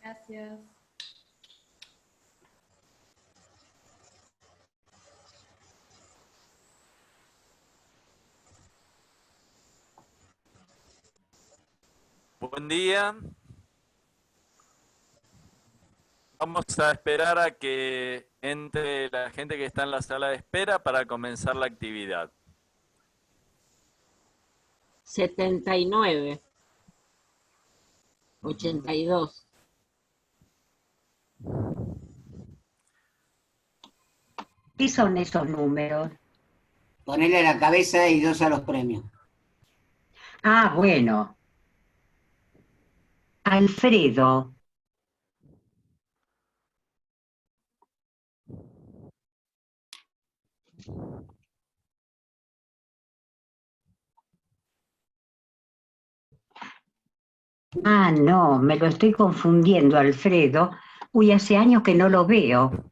Gracias. Buen día. Vamos a esperar a que entre la gente que está en la sala de espera para comenzar la actividad. 79. 82. ¿Qué son esos números? Ponele a la cabeza y 2 a los premios. Ah, bueno. Alfredo. Ah, no, me lo estoy confundiendo, Alfredo. Uy, hace años que no lo veo.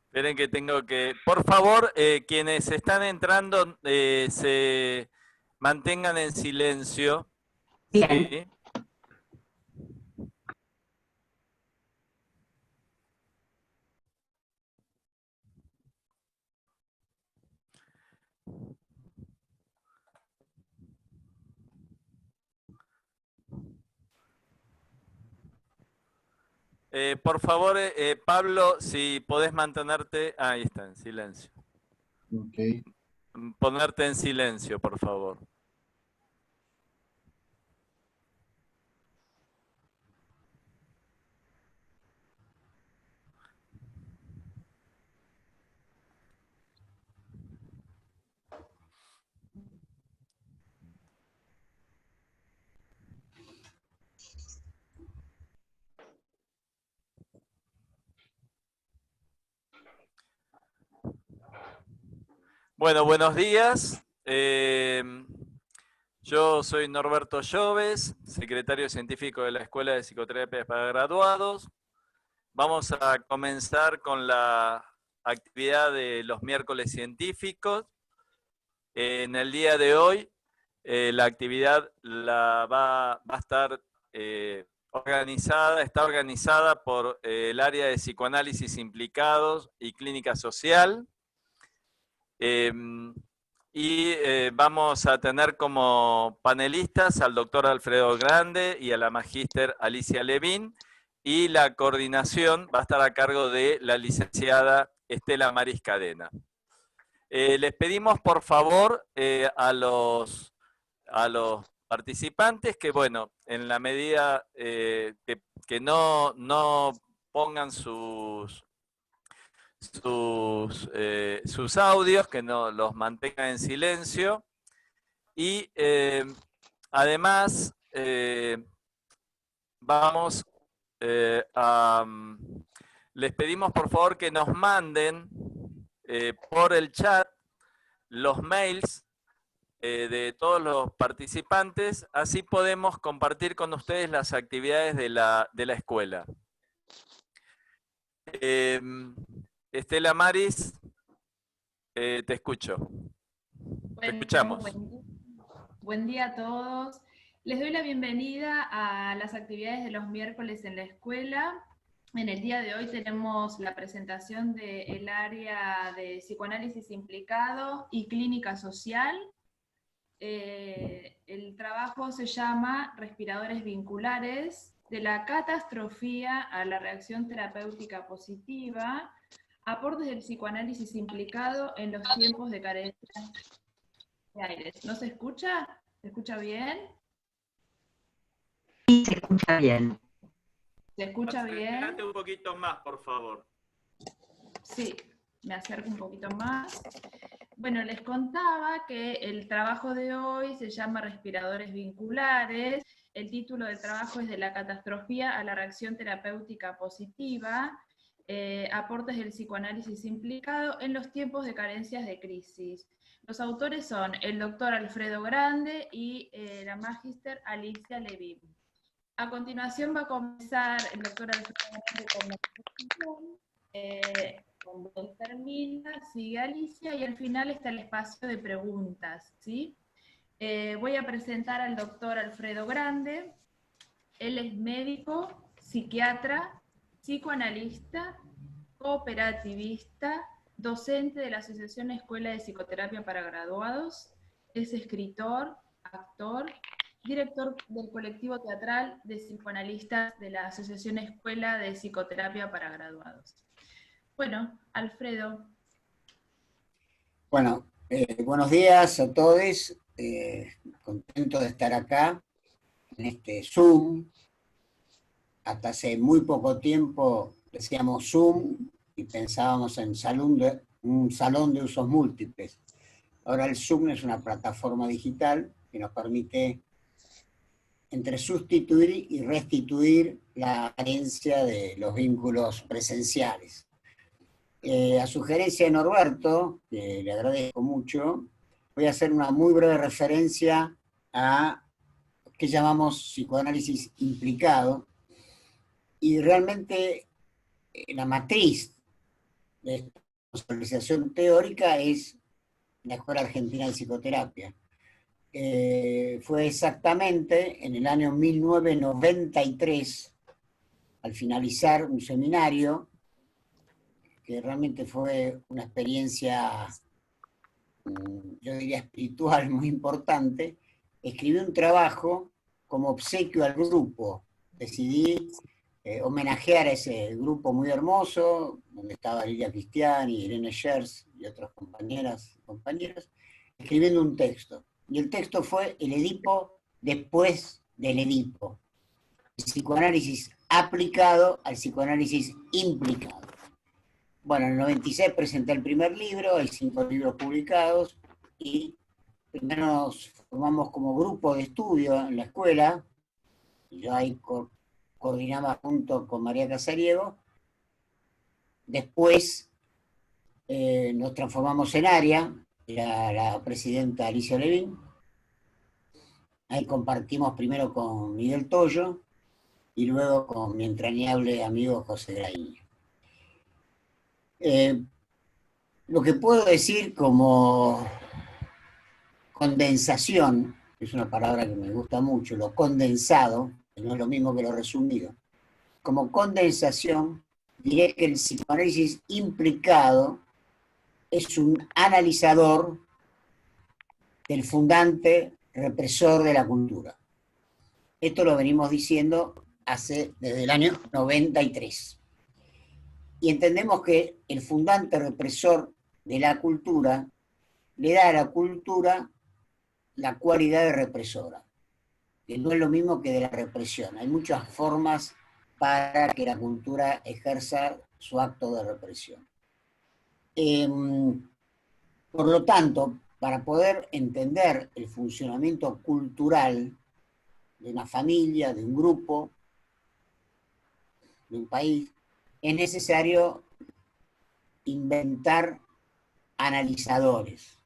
Esperen que tengo que... Por favor, quienes están entrando, se mantengan en silencio. Bien. ¿Sí? Por favor, Pablo, si podés mantenerte... Ahí está, en silencio. Ok. Ponerte en silencio, por favor. Bueno, buenos días. Yo soy Norberto Lloves, secretario científico de la Escuela de Psicoterapia para Graduados. Vamos a comenzar con la actividad de los miércoles científicos. En el día de hoy, la actividad va a estar está organizada por el área de psicoanálisis implicados y clínica social. Vamos a tener como panelistas al doctor Alfredo Grande y a la magíster Alicia Levín, y la coordinación va a estar a cargo de la licenciada Estela Maris Cadena. Les pedimos por favor a los participantes que, bueno, en la medida que no pongan sus audios, que no los mantengan en silencio, y además les pedimos por favor que nos manden por el chat los mails de todos los participantes, así podemos compartir con ustedes las actividades de la escuela. Estela Maris, te escucho. Te escuchamos. Buen día a todos. Les doy la bienvenida a las actividades de los miércoles en la escuela. En el día de hoy tenemos la presentación del área de psicoanálisis implicado y clínica social. El trabajo se llama Respiradores vinculares, de la catastrofía a la reacción terapéutica positiva, aportes del psicoanálisis implicado en los tiempos de carencia de aires. ¿No se escucha? ¿Se escucha bien? Sí, se escucha bien. ¿Se escucha bien? Acércate un poquito más, por favor. Sí, me acerco un poquito más. Bueno, les contaba que el trabajo de hoy se llama Respiradores vinculares. El título del trabajo es de la catastrofía a la reacción terapéutica positiva, aportes del psicoanálisis implicado en los tiempos de carencias de crisis. Los autores son el doctor Alfredo Grande y la magíster Alicia Levín. A continuación va a comenzar el doctor Alfredo Grande con la presentación. Cuando termina, sigue Alicia y al final está el espacio de preguntas, ¿sí? Voy a presentar al doctor Alfredo Grande. Él es médico, psiquiatra, psicoanalista, cooperativista, docente de la Asociación Escuela de Psicoterapia para Graduados, es escritor, actor, director del colectivo teatral de psicoanalistas de la Asociación Escuela de Psicoterapia para Graduados. Bueno, Alfredo. Bueno, buenos días a todos. Contento de estar acá en este Zoom. Hasta hace muy poco tiempo decíamos Zoom y pensábamos en un salón de usos múltiples. Ahora el Zoom es una plataforma digital que nos permite entre sustituir y restituir la carencia de los vínculos presenciales. A sugerencia de Norberto, que le agradezco mucho, voy a hacer una muy breve referencia a lo que llamamos psicoanálisis implicado, y realmente la matriz de esta consolidación teórica es la Escuela Argentina de Psicoterapia. Fue exactamente en el año 1993, al finalizar un seminario, que realmente fue una experiencia, yo diría espiritual, muy importante, escribí un trabajo como obsequio al grupo. Decidí homenajear a ese grupo muy hermoso, donde estaba Lilia Cristiani, Irene Schers y otras compañeras y compañeros, escribiendo un texto. Y el texto fue El Edipo después del Edipo. El psicoanálisis aplicado al psicoanálisis implicado. Bueno, en el 96 presenté el primer libro, hay 5 libros publicados, y primero nos formamos como grupo de estudio en la escuela, y yo ahí coordinaba junto con María Casariego. Después nos transformamos en área, era la presidenta Alicia Levín. Ahí compartimos primero con Miguel Toyo y luego con mi entrañable amigo José Graíño. Lo que puedo decir como condensación, es una palabra que me gusta mucho, lo condensado, que no es lo mismo que lo resumido. Como condensación, diré que el psicoanálisis implicado es un analizador del fundante represor de la cultura. Esto lo venimos diciendo desde el año 93. Y entendemos que el fundante represor de la cultura le da a la cultura la cualidad de represora, que no es lo mismo que de la represión. Hay muchas formas para que la cultura ejerza su acto de represión. Por lo tanto, para poder entender el funcionamiento cultural de una familia, de un grupo, de un país, es necesario inventar analizadores.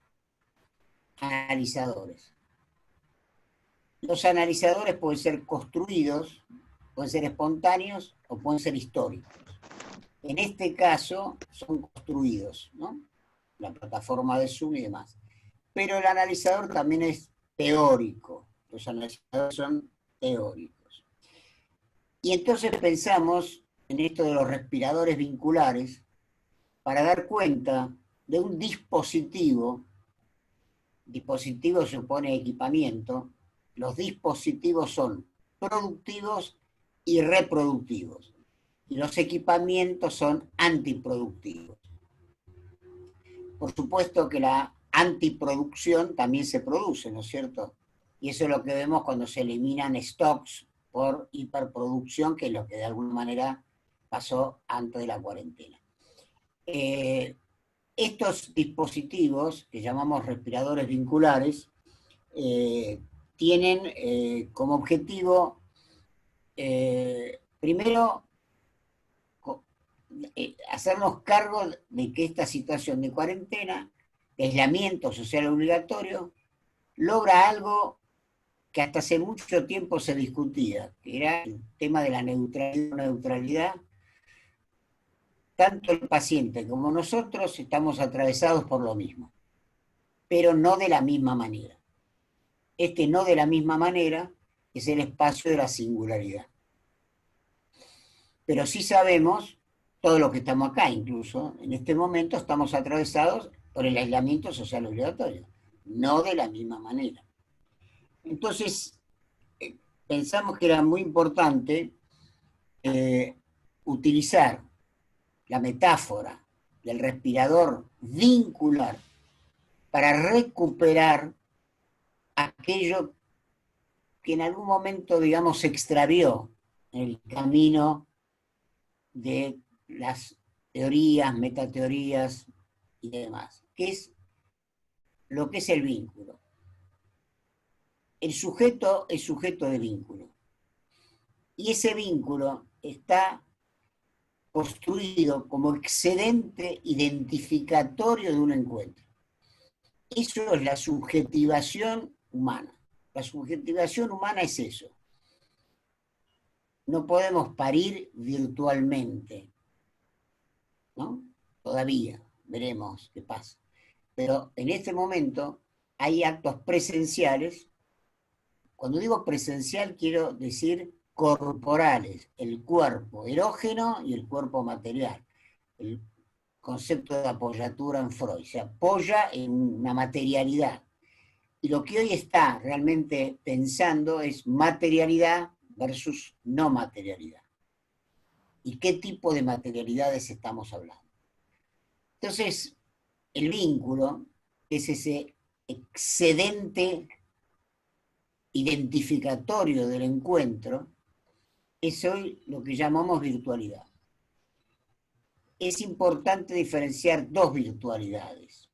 Los analizadores pueden ser construidos, pueden ser espontáneos o pueden ser históricos. En este caso son construidos, ¿no? La plataforma de Zoom y demás. Pero el analizador también es teórico. Los analizadores son teóricos. Y entonces pensamos en esto de los respiradores vinculares para dar cuenta de un dispositivo. Dispositivo supone equipamiento. Los dispositivos son productivos y reproductivos. Y los equipamientos son antiproductivos. Por supuesto que la antiproducción también se produce, ¿no es cierto? Y eso es lo que vemos cuando se eliminan stocks por hiperproducción, que es lo que de alguna manera pasó antes de la cuarentena. Estos dispositivos, que llamamos respiradores vinculares, tienen como objetivo, primero, hacernos cargo de que esta situación de cuarentena, de aislamiento social obligatorio, logra algo que hasta hace mucho tiempo se discutía, que era el tema de la neutralidad. Tanto el paciente como nosotros estamos atravesados por lo mismo, pero no de la misma manera. No de la misma manera es el espacio de la singularidad. Pero sí sabemos, todos los que estamos acá incluso, en este momento estamos atravesados por el aislamiento social obligatorio, no de la misma manera. Entonces, pensamos que era muy importante utilizar la metáfora del respirador vincular para recuperar aquello que en algún momento, digamos, se extravió en el camino de las teorías, metateorías y demás, que es lo que es el vínculo. El sujeto es sujeto de vínculo. Y ese vínculo está construido como excedente identificatorio de un encuentro. Eso es la subjetivación humana. La subjetivación humana es eso. No podemos parir virtualmente, ¿no? Todavía veremos qué pasa. Pero en este momento hay actos presenciales. Cuando digo presencial quiero decir corporales, el cuerpo erógeno y el cuerpo material. El concepto de apoyatura en Freud, se apoya en una materialidad. Y lo que hoy está realmente pensando es materialidad versus no materialidad. ¿Y qué tipo de materialidades estamos hablando? Entonces, el vínculo es ese excedente identificatorio del encuentro, es hoy lo que llamamos virtualidad. Es importante diferenciar dos virtualidades.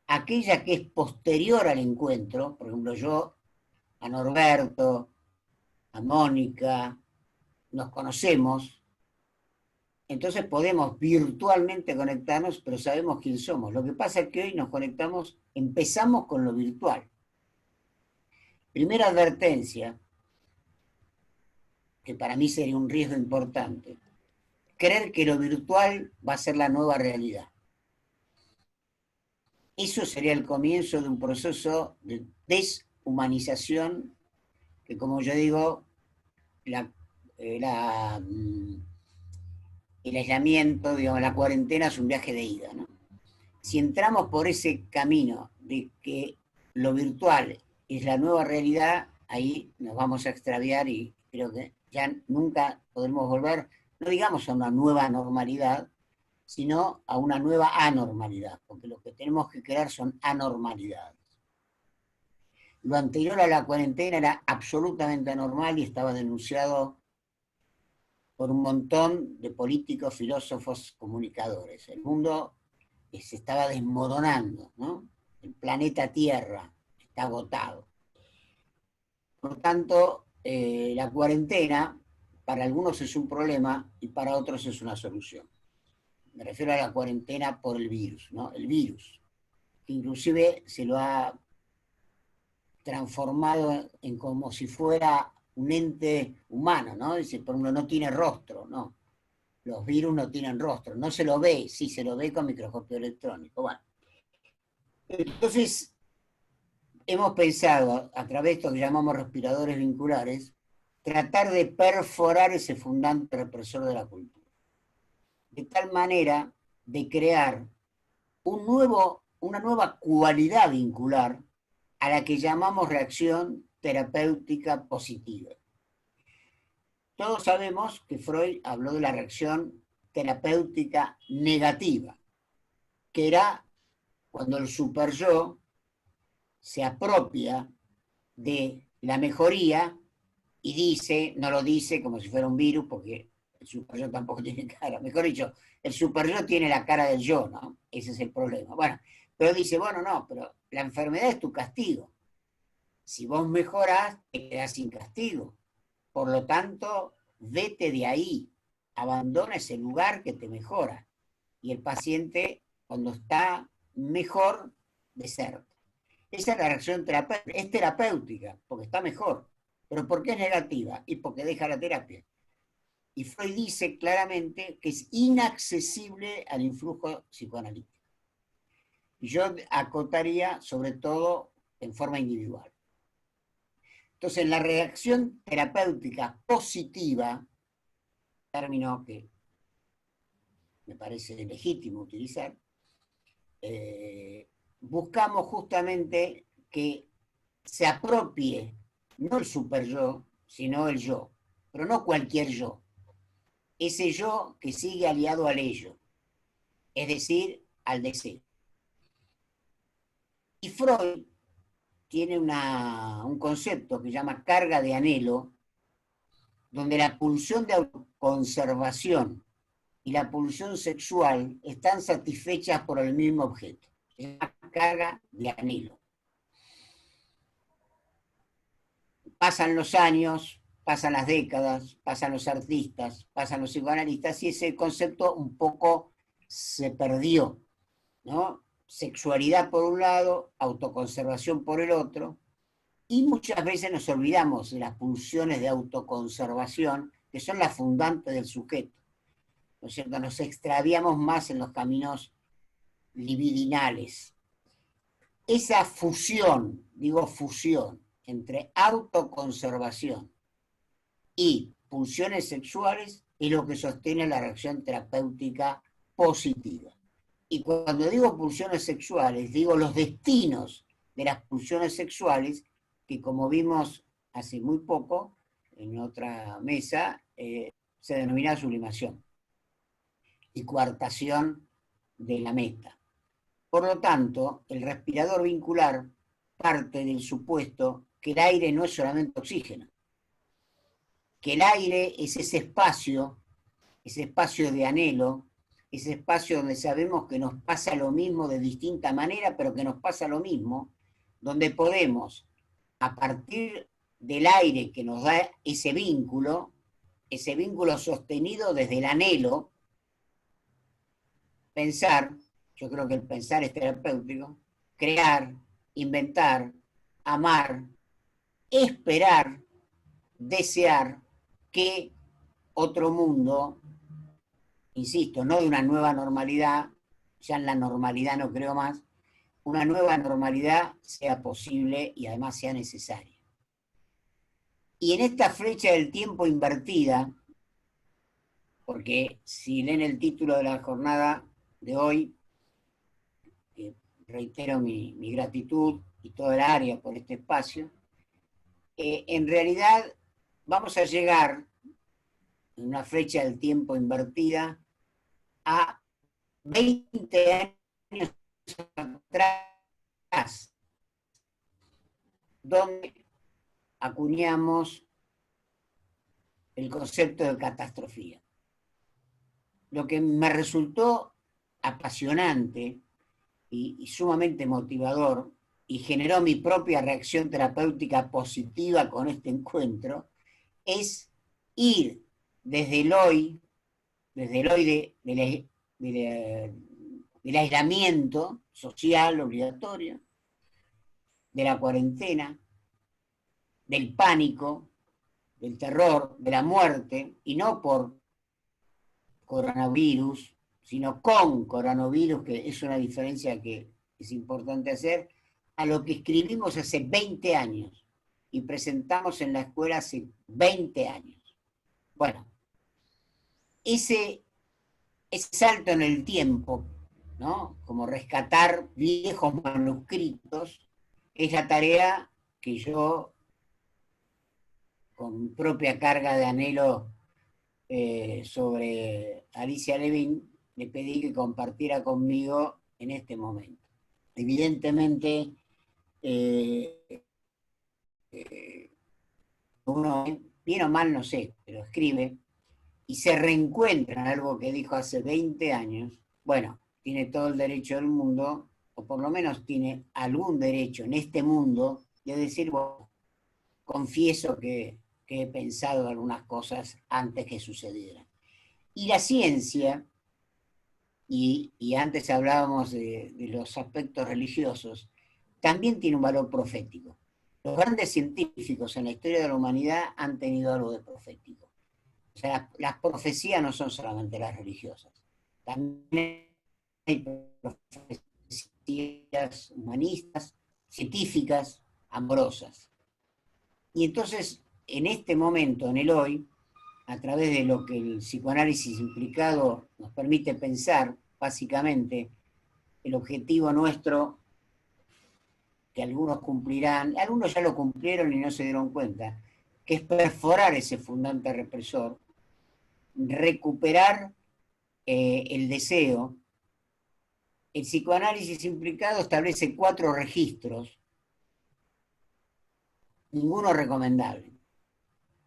Aquella que es posterior al encuentro, por ejemplo, yo, a Norberto, a Mónica, nos conocemos, entonces podemos virtualmente conectarnos, pero sabemos quién somos. Lo que pasa es que hoy nos conectamos, empezamos con lo virtual. Primera advertencia, que para mí sería un riesgo importante, creer que lo virtual va a ser la nueva realidad. Eso sería el comienzo de un proceso de deshumanización que, como yo digo, el aislamiento, digamos, la cuarentena es un viaje de ida, ¿no? Si entramos por ese camino de que lo virtual es la nueva realidad, ahí nos vamos a extraviar y creo que ya nunca podremos volver, no digamos a una nueva normalidad, sino a una nueva anormalidad, porque lo que tenemos que crear son anormalidades. Lo anterior a la cuarentena era absolutamente anormal y estaba denunciado por un montón de políticos, filósofos, comunicadores. El mundo se estaba desmoronando, ¿no? El planeta Tierra está agotado. Por tanto, la cuarentena para algunos es un problema y para otros es una solución. Me refiero a la cuarentena por el virus, ¿no? El virus, que inclusive se lo ha transformado en como si fuera un ente humano, ¿no? Dice, por ejemplo, no tiene rostro, ¿no? Los virus no tienen rostro, no se lo ve, sí se lo ve con microscopio electrónico. Bueno, entonces hemos pensado, a través de esto que llamamos respiradores vinculares, tratar de perforar ese fundante represor de la cultura. De tal manera de crear una nueva cualidad vincular a la que llamamos reacción terapéutica positiva. Todos sabemos que Freud habló de la reacción terapéutica negativa, que era cuando el superyo se apropia de la mejoría y dice, no lo dice como si fuera un virus, porque el superyo tampoco tiene cara. Mejor dicho, el superyo tiene la cara del yo, ¿no? Ese es el problema. Bueno, pero dice, bueno, no, pero la enfermedad es tu castigo. Si vos mejorás, te quedás sin castigo. Por lo tanto, vete de ahí, abandona ese lugar que te mejora. Y el paciente, cuando está mejor, deserta. Esa es la reacción terapéutica. Es terapéutica, porque está mejor. ¿Pero por qué es negativa? Y porque deja la terapia. Y Freud dice claramente que es inaccesible al influjo psicoanalítico. Y yo acotaría, sobre todo, en forma individual. Entonces, la reacción terapéutica positiva, término que me parece legítimo utilizar, buscamos justamente que se apropie no el super yo, sino el yo, pero no cualquier yo, ese yo que sigue aliado al ello, es decir, al deseo. Y Freud tiene un concepto que se llama carga de anhelo, donde la pulsión de autoconservación y la pulsión sexual están satisfechas por el mismo objeto. Es una carga de anhelo. Pasan los años, pasan las décadas, pasan los artistas, pasan los psicoanalistas, y ese concepto un poco se perdió, ¿no? Sexualidad por un lado, autoconservación por el otro, y muchas veces nos olvidamos de las pulsiones de autoconservación, que son las fundantes del sujeto, ¿no es cierto? Nos extraviamos más en los caminos libidinales. Esa fusión, digo fusión, entre autoconservación y pulsiones sexuales es lo que sostiene la reacción terapéutica positiva. Y cuando digo pulsiones sexuales, digo los destinos de las pulsiones sexuales, que como vimos hace muy poco en otra mesa, se denomina sublimación y coartación de la meta. Por lo tanto, el respirador vincular parte del supuesto que el aire no es solamente oxígeno, que el aire es ese espacio de anhelo, ese espacio donde sabemos que nos pasa lo mismo de distinta manera, pero que nos pasa lo mismo, donde podemos, a partir del aire que nos da ese vínculo sostenido desde el anhelo, pensar, yo creo que el pensar es terapéutico, crear, inventar, amar, esperar, desear que otro mundo, insisto, no de una nueva normalidad, ya en la normalidad no creo más, una nueva normalidad sea posible y además sea necesaria. Y en esta flecha del tiempo invertida, porque si leen el título de la jornada de hoy, reitero mi gratitud y toda el área por este espacio, en realidad vamos a llegar en una flecha del tiempo invertida a 20 años atrás, donde acuñamos el concepto de catastrofía. Lo que me resultó apasionante y sumamente motivador, y generó mi propia reacción terapéutica positiva con este encuentro, es ir desde el hoy del aislamiento social obligatorio, de la cuarentena, del pánico, del terror, de la muerte, y no por coronavirus, sino con coronavirus, que es una diferencia que es importante hacer, a lo que escribimos hace 20 años y presentamos en la escuela hace 20 años. Bueno, ese salto en el tiempo, ¿no? Como rescatar viejos manuscritos, es la tarea que yo, con mi propia carga de anhelo sobre Alicia Levin, le pedí que compartiera conmigo en este momento. Evidentemente, uno, bien o mal, no sé, pero escribe y se reencuentra en algo que dijo hace 20 años, bueno, tiene todo el derecho del mundo, o por lo menos tiene algún derecho en este mundo, de decir, bueno, confieso que he pensado algunas cosas antes que sucedieran. Y la ciencia, y antes hablábamos de los aspectos religiosos, también tiene un valor profético. Los grandes científicos en la historia de la humanidad han tenido algo de profético. O sea, las profecías no son solamente las religiosas. También hay profecías humanistas, científicas, amorosas. Y entonces, en este momento, en el hoy, a través de lo que el psicoanálisis implicado nos permite pensar, básicamente, el objetivo nuestro, que algunos cumplirán, algunos ya lo cumplieron y no se dieron cuenta, que es perforar ese fundante represor, recuperar el deseo. El psicoanálisis implicado establece 4 registros, ninguno recomendable: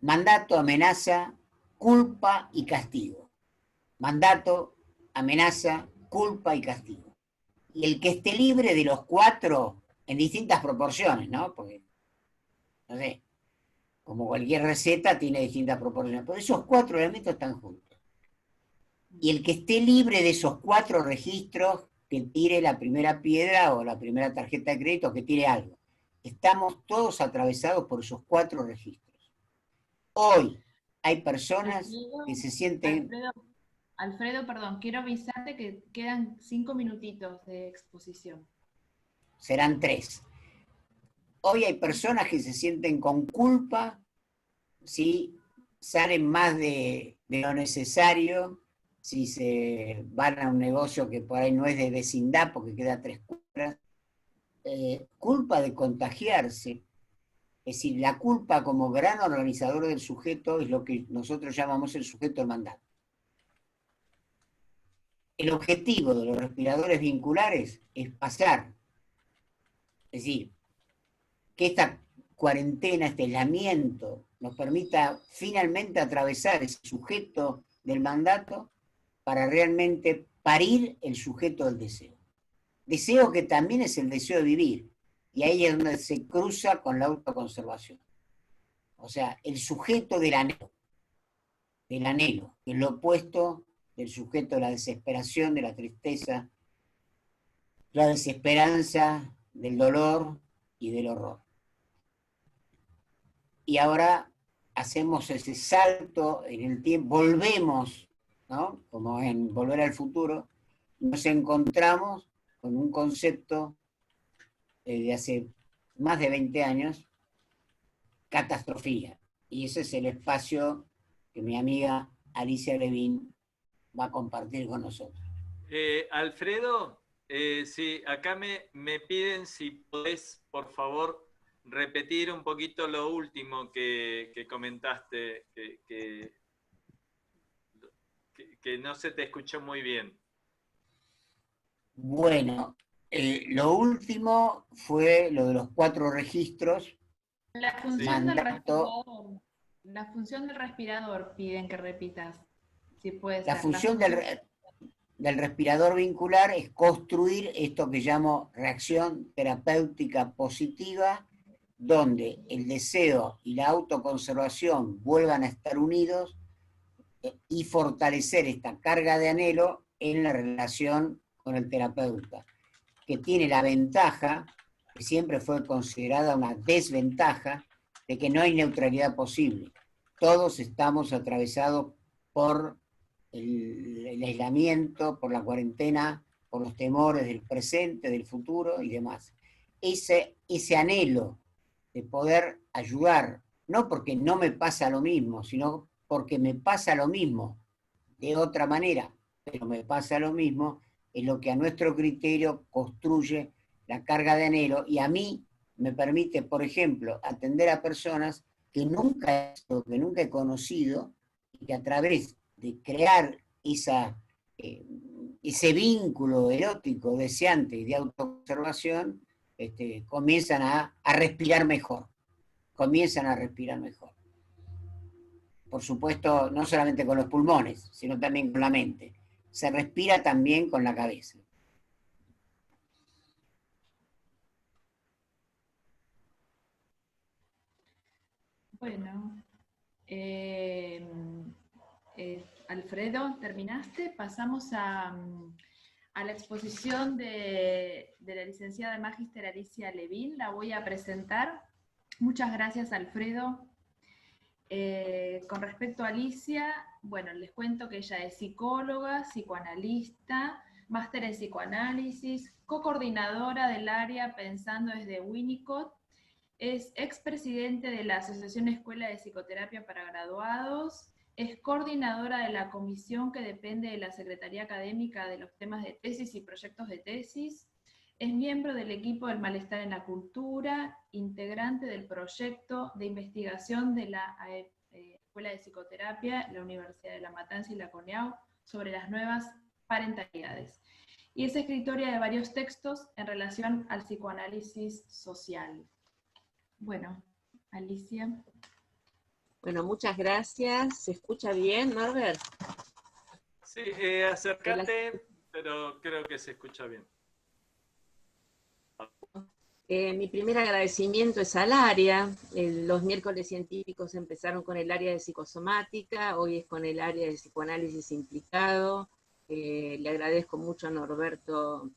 mandato, amenaza, culpa y castigo. Mandato, amenaza, culpa y castigo. Y el que esté libre de los 4, en distintas proporciones, ¿no? Porque, no sé, como cualquier receta tiene distintas proporciones, pero esos 4 elementos están juntos. Y el que esté libre de esos 4 registros, que tire la primera piedra o la primera tarjeta de crédito, que tire algo. Estamos todos atravesados por esos 4 registros. Hoy hay personas que se sienten... Alfredo, perdón, quiero avisarte que quedan 5 minutitos de exposición. Serán 3. Hoy hay personas que se sienten con culpa si salen más de lo necesario, si se van a un negocio que por ahí no es de vecindad porque queda a 3 cuadras. Culpa de contagiarse. Es decir, la culpa como gran organizador del sujeto es lo que nosotros llamamos el sujeto del mandato. El objetivo de los respiradores vinculares es pasar, es decir, que esta cuarentena, este aislamiento, nos permita finalmente atravesar ese sujeto del mandato para realmente parir el sujeto del deseo. Deseo que también es el deseo de vivir, y ahí es donde se cruza con la autoconservación. O sea, el sujeto del anhelo, que es lo opuesto del sujeto de la desesperación, de la tristeza, la desesperanza, del dolor y del horror. Y ahora hacemos ese salto en el tiempo, volvemos, ¿no? Como en Volver al Futuro, nos encontramos con un concepto de hace más de 20 años, catastrofía. Y ese es el espacio que mi amiga Alicia Levin va a compartir con nosotros. Alfredo, sí, acá me piden si podés, por favor, repetir un poquito lo último que comentaste, que no se te escuchó muy bien. Bueno, lo último fue lo de los 4 registros. La función mandato, del respirador. La función del respirador piden que repitas. Si puede ser. La función del respirador vincular es construir esto que llamo reacción terapéutica positiva, donde el deseo y la autoconservación vuelvan a estar unidos y fortalecer esta carga de anhelo en la relación con el terapeuta, que tiene la ventaja, que siempre fue considerada una desventaja, de que no hay neutralidad posible. Todos estamos atravesados por el aislamiento, por la cuarentena, por los temores del presente, del futuro y demás. Ese anhelo de poder ayudar, no porque no me pasa lo mismo, sino porque me pasa lo mismo de otra manera, pero me pasa lo mismo, es lo que a nuestro criterio construye la carga de anhelo y a mí me permite, por ejemplo, atender a personas que nunca he conocido y que a través de crear ese vínculo erótico, deseante y de autoconservación, comienzan a respirar mejor. Comienzan a respirar mejor. Por supuesto, no solamente con los pulmones, sino también con la mente. Se respira también con la cabeza. Bueno, Alfredo, ¿terminaste? Pasamos a la exposición de la licenciada Magíster Alicia Levin. La voy a presentar. Muchas gracias, Alfredo. Con respecto a Alicia, bueno, les cuento que ella es psicóloga, psicoanalista, máster en psicoanálisis, co-coordinadora del área Pensando desde Winnicott, Es expresidente de la Asociación Escuela de Psicoterapia para Graduados, es coordinadora de la comisión que depende de la Secretaría Académica de los temas de tesis y proyectos de tesis, es miembro del equipo del Malestar en la Cultura, integrante del proyecto de investigación de la Escuela de Psicoterapia, la Universidad de La Matanza y la CONEAU, sobre las nuevas parentalidades. Y es escritora de varios textos en relación al psicoanálisis social. Bueno, Alicia. Bueno, muchas gracias. ¿Se escucha bien, Norbert? Sí, acércate, pero creo que se escucha bien. Mi primer agradecimiento es al área. Los miércoles científicos empezaron con el área de psicosomática, hoy es con el área de psicoanálisis implicado. Le agradezco mucho a Norberto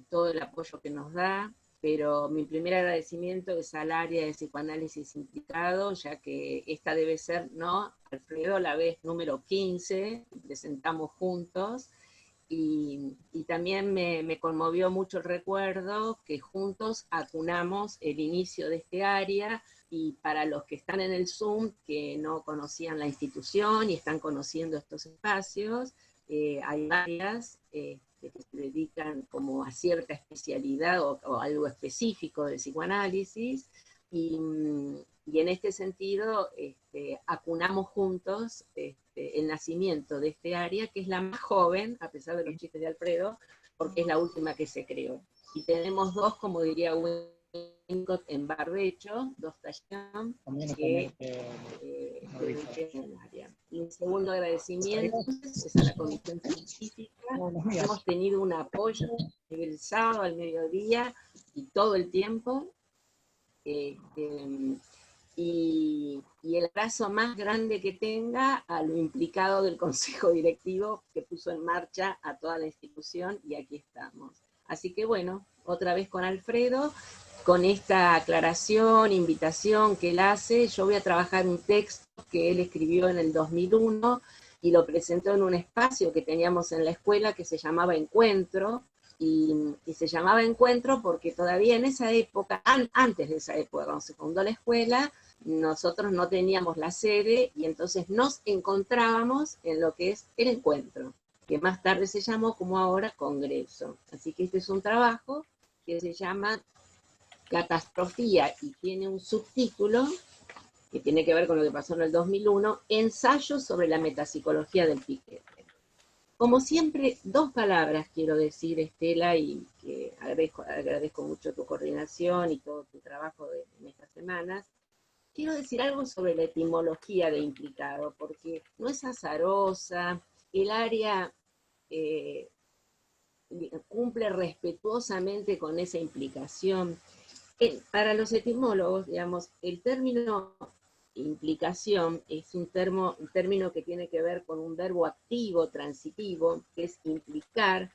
todo el apoyo que nos da, pero mi primer agradecimiento es al área de psicoanálisis implicado, ya que esta debe ser, ¿no? Alfredo, la vez número 15, presentamos juntos. Y también me conmovió mucho el recuerdo que juntos acunamos el inicio de este área, y para los que están en el Zoom, que no conocían la institución y están conociendo estos espacios, hay varias que se dedican como a cierta especialidad o algo específico del psicoanálisis, y en este sentido acunamos juntos el nacimiento de este área, que es la más joven, a pesar de los chistes de Alfredo, porque es la última que se creó. Y tenemos dos, como diría Winnicott, en barbecho, dos talleres que dediquen al área. Y un segundo agradecimiento es a la Comisión Científica. Hemos tenido un apoyo el sábado al mediodía y todo el tiempo. Y el abrazo más grande que tenga a lo implicado del Consejo Directivo que puso en marcha a toda la institución, y aquí estamos. Así que bueno, otra vez con Alfredo, con esta aclaración, invitación que él hace, yo voy a trabajar un texto que él escribió en el 2001 y lo presentó en un espacio que teníamos en la escuela que se llamaba Encuentro, y se llamaba Encuentro porque todavía en esa época, antes de esa época, cuando se fundó la escuela, nosotros no teníamos la sede y entonces nos encontrábamos en lo que es el encuentro, que más tarde se llamó, como ahora, Congreso. Así que este es un trabajo que se llama Catastrofía y tiene un subtítulo que tiene que ver con lo que pasó en el 2001, Ensayo sobre la metapsicología del piquete. Como siempre, dos palabras quiero decir, Estela, y que agradezco mucho tu coordinación y todo tu trabajo en estas semanas. Quiero decir algo sobre la etimología de implicado, porque no es azarosa, el área cumple respetuosamente con esa implicación. Para los etimólogos, digamos, el término implicación es un término que tiene que ver con un verbo activo, transitivo, que es implicar,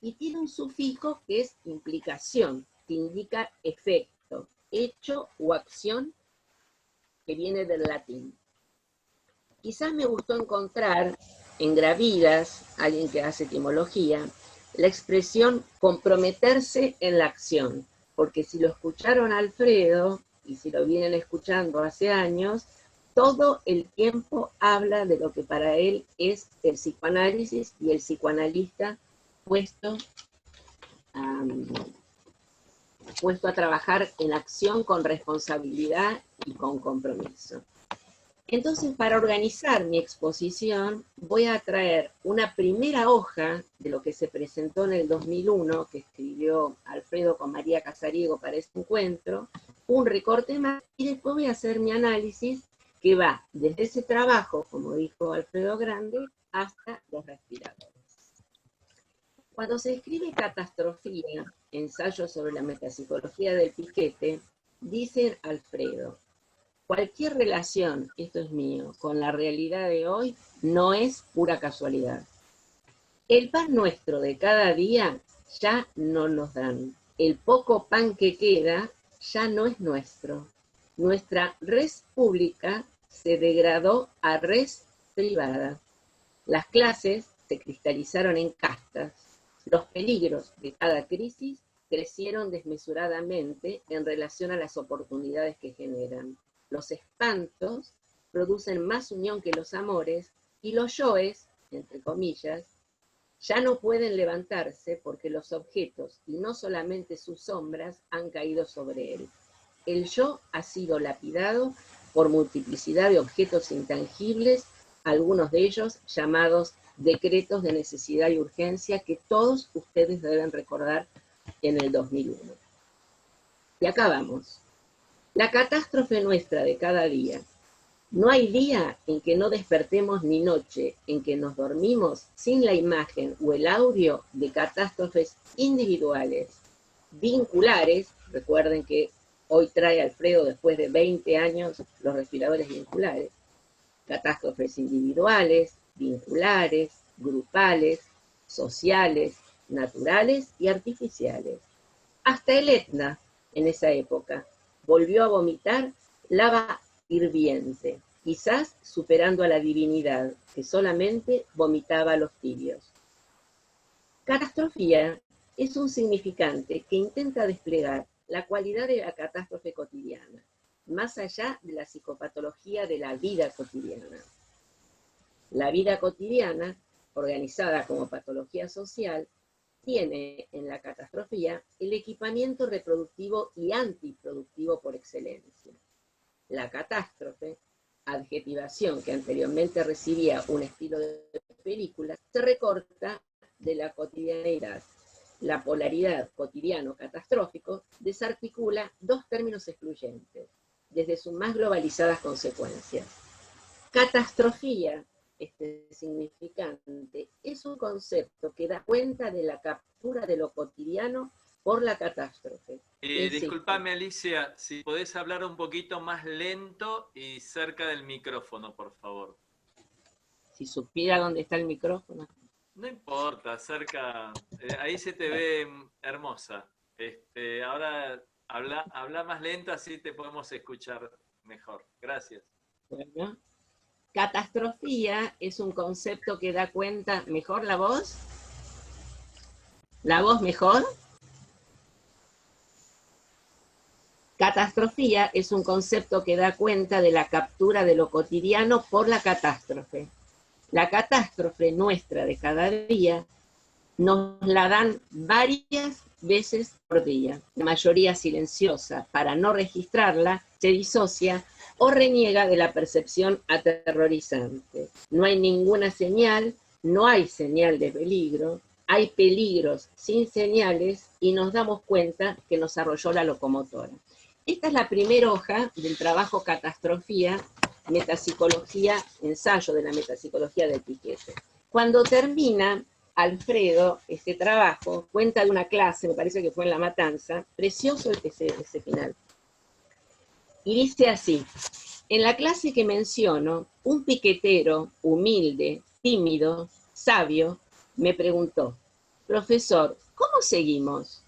y tiene un sufijo que es implicación, que indica efecto, hecho o acción, que viene del latín. Quizás me gustó encontrar en Gravidas, alguien que hace etimología, la expresión comprometerse en la acción, porque si lo escucharon a Alfredo, y si lo vienen escuchando hace años, todo el tiempo habla de lo que para él es el psicoanálisis y el psicoanalista puesto a trabajar en acción con responsabilidad y con compromiso. Entonces, para organizar mi exposición, voy a traer una primera hoja de lo que se presentó en el 2001, que escribió Alfredo con María Casariego para este encuentro, un recorte más, y después voy a hacer mi análisis, que va desde ese trabajo, como dijo Alfredo Grande, hasta los respiradores. Cuando se escribe Catastrofía, ensayo sobre la metapsicología del piquete, dice Alfredo, cualquier relación, esto es mío, con la realidad de hoy no es pura casualidad. El pan nuestro de cada día ya no nos dan. El poco pan que queda ya no es nuestro. Nuestra res pública se degradó a res privada. Las clases se cristalizaron en castas. Los peligros de cada crisis crecieron desmesuradamente en relación a las oportunidades que generan. Los espantos producen más unión que los amores, y los yoes, entre comillas, ya no pueden levantarse porque los objetos, y no solamente sus sombras, han caído sobre él. El yo ha sido lapidado por multiplicidad de objetos intangibles, algunos de ellos llamados decretos de necesidad y urgencia, que todos ustedes deben recordar en el 2001. Y acá vamos. La catástrofe nuestra de cada día. No hay día en que no despertemos ni noche en que nos dormimos sin la imagen o el audio de catástrofes individuales, vinculares. Recuerden que hoy trae Alfredo, después de 20 años, los respiradores vinculares. Catástrofes individuales, vinculares, grupales, sociales, naturales y artificiales. Hasta el Etna, en esa época, volvió a vomitar lava hirviente, quizás superando a la divinidad, que solamente vomitaba a los tibios. Catastrofía es un significante que intenta desplegar la cualidad de la catástrofe cotidiana, más allá de la psicopatología de la vida cotidiana. La vida cotidiana, organizada como patología social, tiene en la catastrofía el equipamiento reproductivo y antiproductivo por excelencia. La catástrofe, adjetivación que anteriormente recibía un estilo de película, se recorta de la cotidianeidad. La polaridad cotidiano-catastrófico desarticula dos términos excluyentes, desde sus más globalizadas consecuencias. Catastrofía, este significante, es un concepto que da cuenta de la captura de lo cotidiano por la catástrofe. Disculpame, Alicia, si podés hablar un poquito más lento y cerca del micrófono, por favor. Si supiera dónde está el micrófono. No importa, cerca, ahí se te ve hermosa. Ahora habla más lento, así te podemos escuchar mejor. Gracias. Bueno, catastrofía es un concepto que da cuenta, ¿mejor la voz? ¿La voz mejor? Catastrofía es un concepto que da cuenta de la captura de lo cotidiano por la catástrofe. La catástrofe nuestra de cada día nos la dan varias veces por día. La mayoría silenciosa, para no registrarla, se disocia o reniega de la percepción aterrorizante. No hay ninguna señal, no hay señal de peligro, hay peligros sin señales y nos damos cuenta que nos arrolló la locomotora. Esta es la primera hoja del trabajo Catastrofía, metapsicología, ensayo de la metapsicología del Piquete. Cuando termina Alfredo este trabajo, cuenta de una clase, me parece que fue en La Matanza, precioso ese final. Y dice así: en la clase que menciono, un piquetero humilde, tímido, sabio, me preguntó, profesor, ¿cómo seguimos?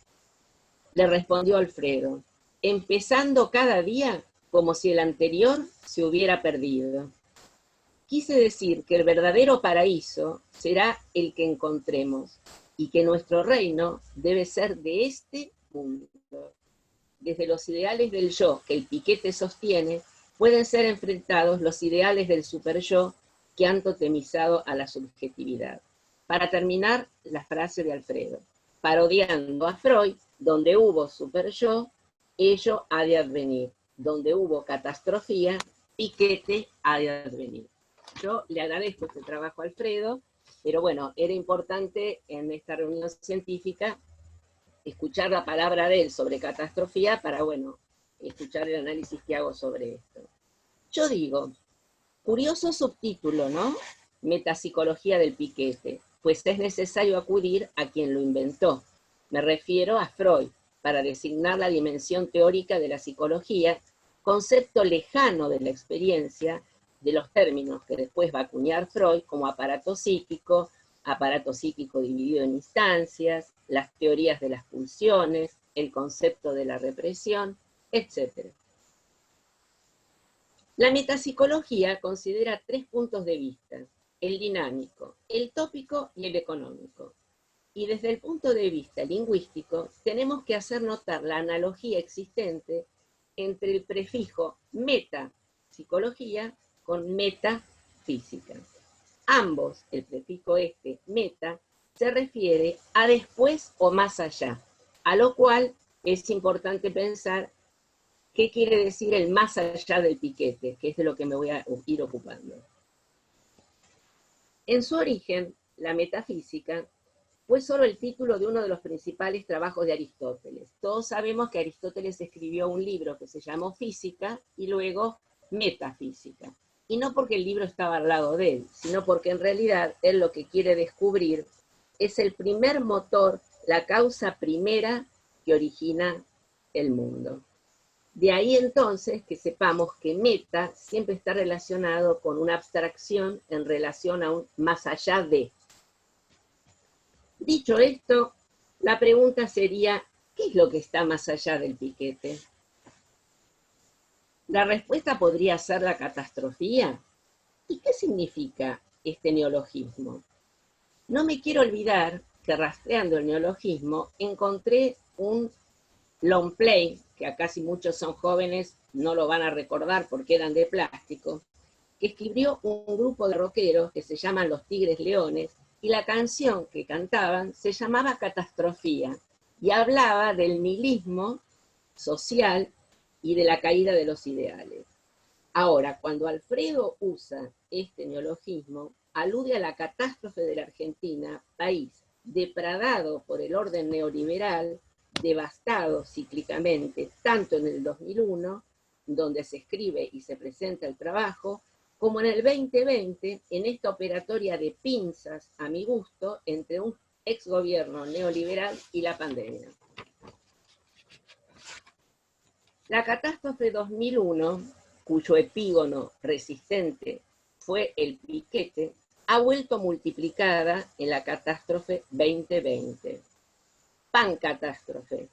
Le respondió Alfredo, empezando cada día como si el anterior se hubiera perdido. Quise decir que el verdadero paraíso será el que encontremos y que nuestro reino debe ser de este mundo. Desde los ideales del yo que el Piquete sostiene, pueden ser enfrentados los ideales del superyo que han totemizado a la subjetividad. Para terminar, la frase de Alfredo, parodiando a Freud, donde hubo superyo, ello ha de advenir. Donde hubo catastrofía, Piquete ha de advenir. Yo le agradezco este trabajo a Alfredo, pero bueno, era importante en esta reunión científica escuchar la palabra de él sobre catastrofía para, bueno, escuchar el análisis que hago sobre esto. Yo digo, curioso subtítulo, ¿no? Metapsicología del Piquete, pues es necesario acudir a quien lo inventó. Me refiero a Freud, para designar la dimensión teórica de la psicología, concepto lejano de la experiencia, de los términos que después va a acuñar Freud como aparato psíquico dividido en instancias, las teorías de las pulsiones, el concepto de la represión, etc. La metapsicología considera 3 puntos de vista, el dinámico, el tópico y el económico. Y desde el punto de vista lingüístico, tenemos que hacer notar la analogía existente entre el prefijo meta, psicología, con metafísica. Ambos, el prefijo meta, se refiere a después o más allá, a lo cual es importante pensar qué quiere decir el más allá del piquete, que es de lo que me voy a ir ocupando. En su origen, la metafísica fue solo el título de uno de los principales trabajos de Aristóteles. Todos sabemos que Aristóteles escribió un libro que se llamó Física y luego Metafísica. Y no porque el libro estaba al lado de él, sino porque en realidad él lo que quiere descubrir es el primer motor, la causa primera que origina el mundo. De ahí entonces que sepamos que meta siempre está relacionado con una abstracción en relación a un más allá de. Dicho esto, la pregunta sería, ¿qué es lo que está más allá del piquete? La respuesta podría ser la catastrofía. ¿Y qué significa este neologismo? No me quiero olvidar que rastreando el neologismo encontré un long play, que acá si muchos son jóvenes no lo van a recordar porque eran de plástico, que escribió un grupo de rockeros que se llaman Los Tigres Leones, y la canción que cantaban se llamaba Catastrofía, y hablaba del nihilismo social y de la caída de los ideales. Ahora, cuando Alfredo usa este neologismo, alude a la catástrofe de la Argentina, país depredado por el orden neoliberal, devastado cíclicamente, tanto en el 2001, donde se escribe y se presenta el trabajo, como en el 2020, en esta operatoria de pinzas, a mi gusto, entre un exgobierno neoliberal y la pandemia. La catástrofe 2001, cuyo epígono resistente fue el piquete, ha vuelto multiplicada en la catástrofe 2020. Pancatástrofe,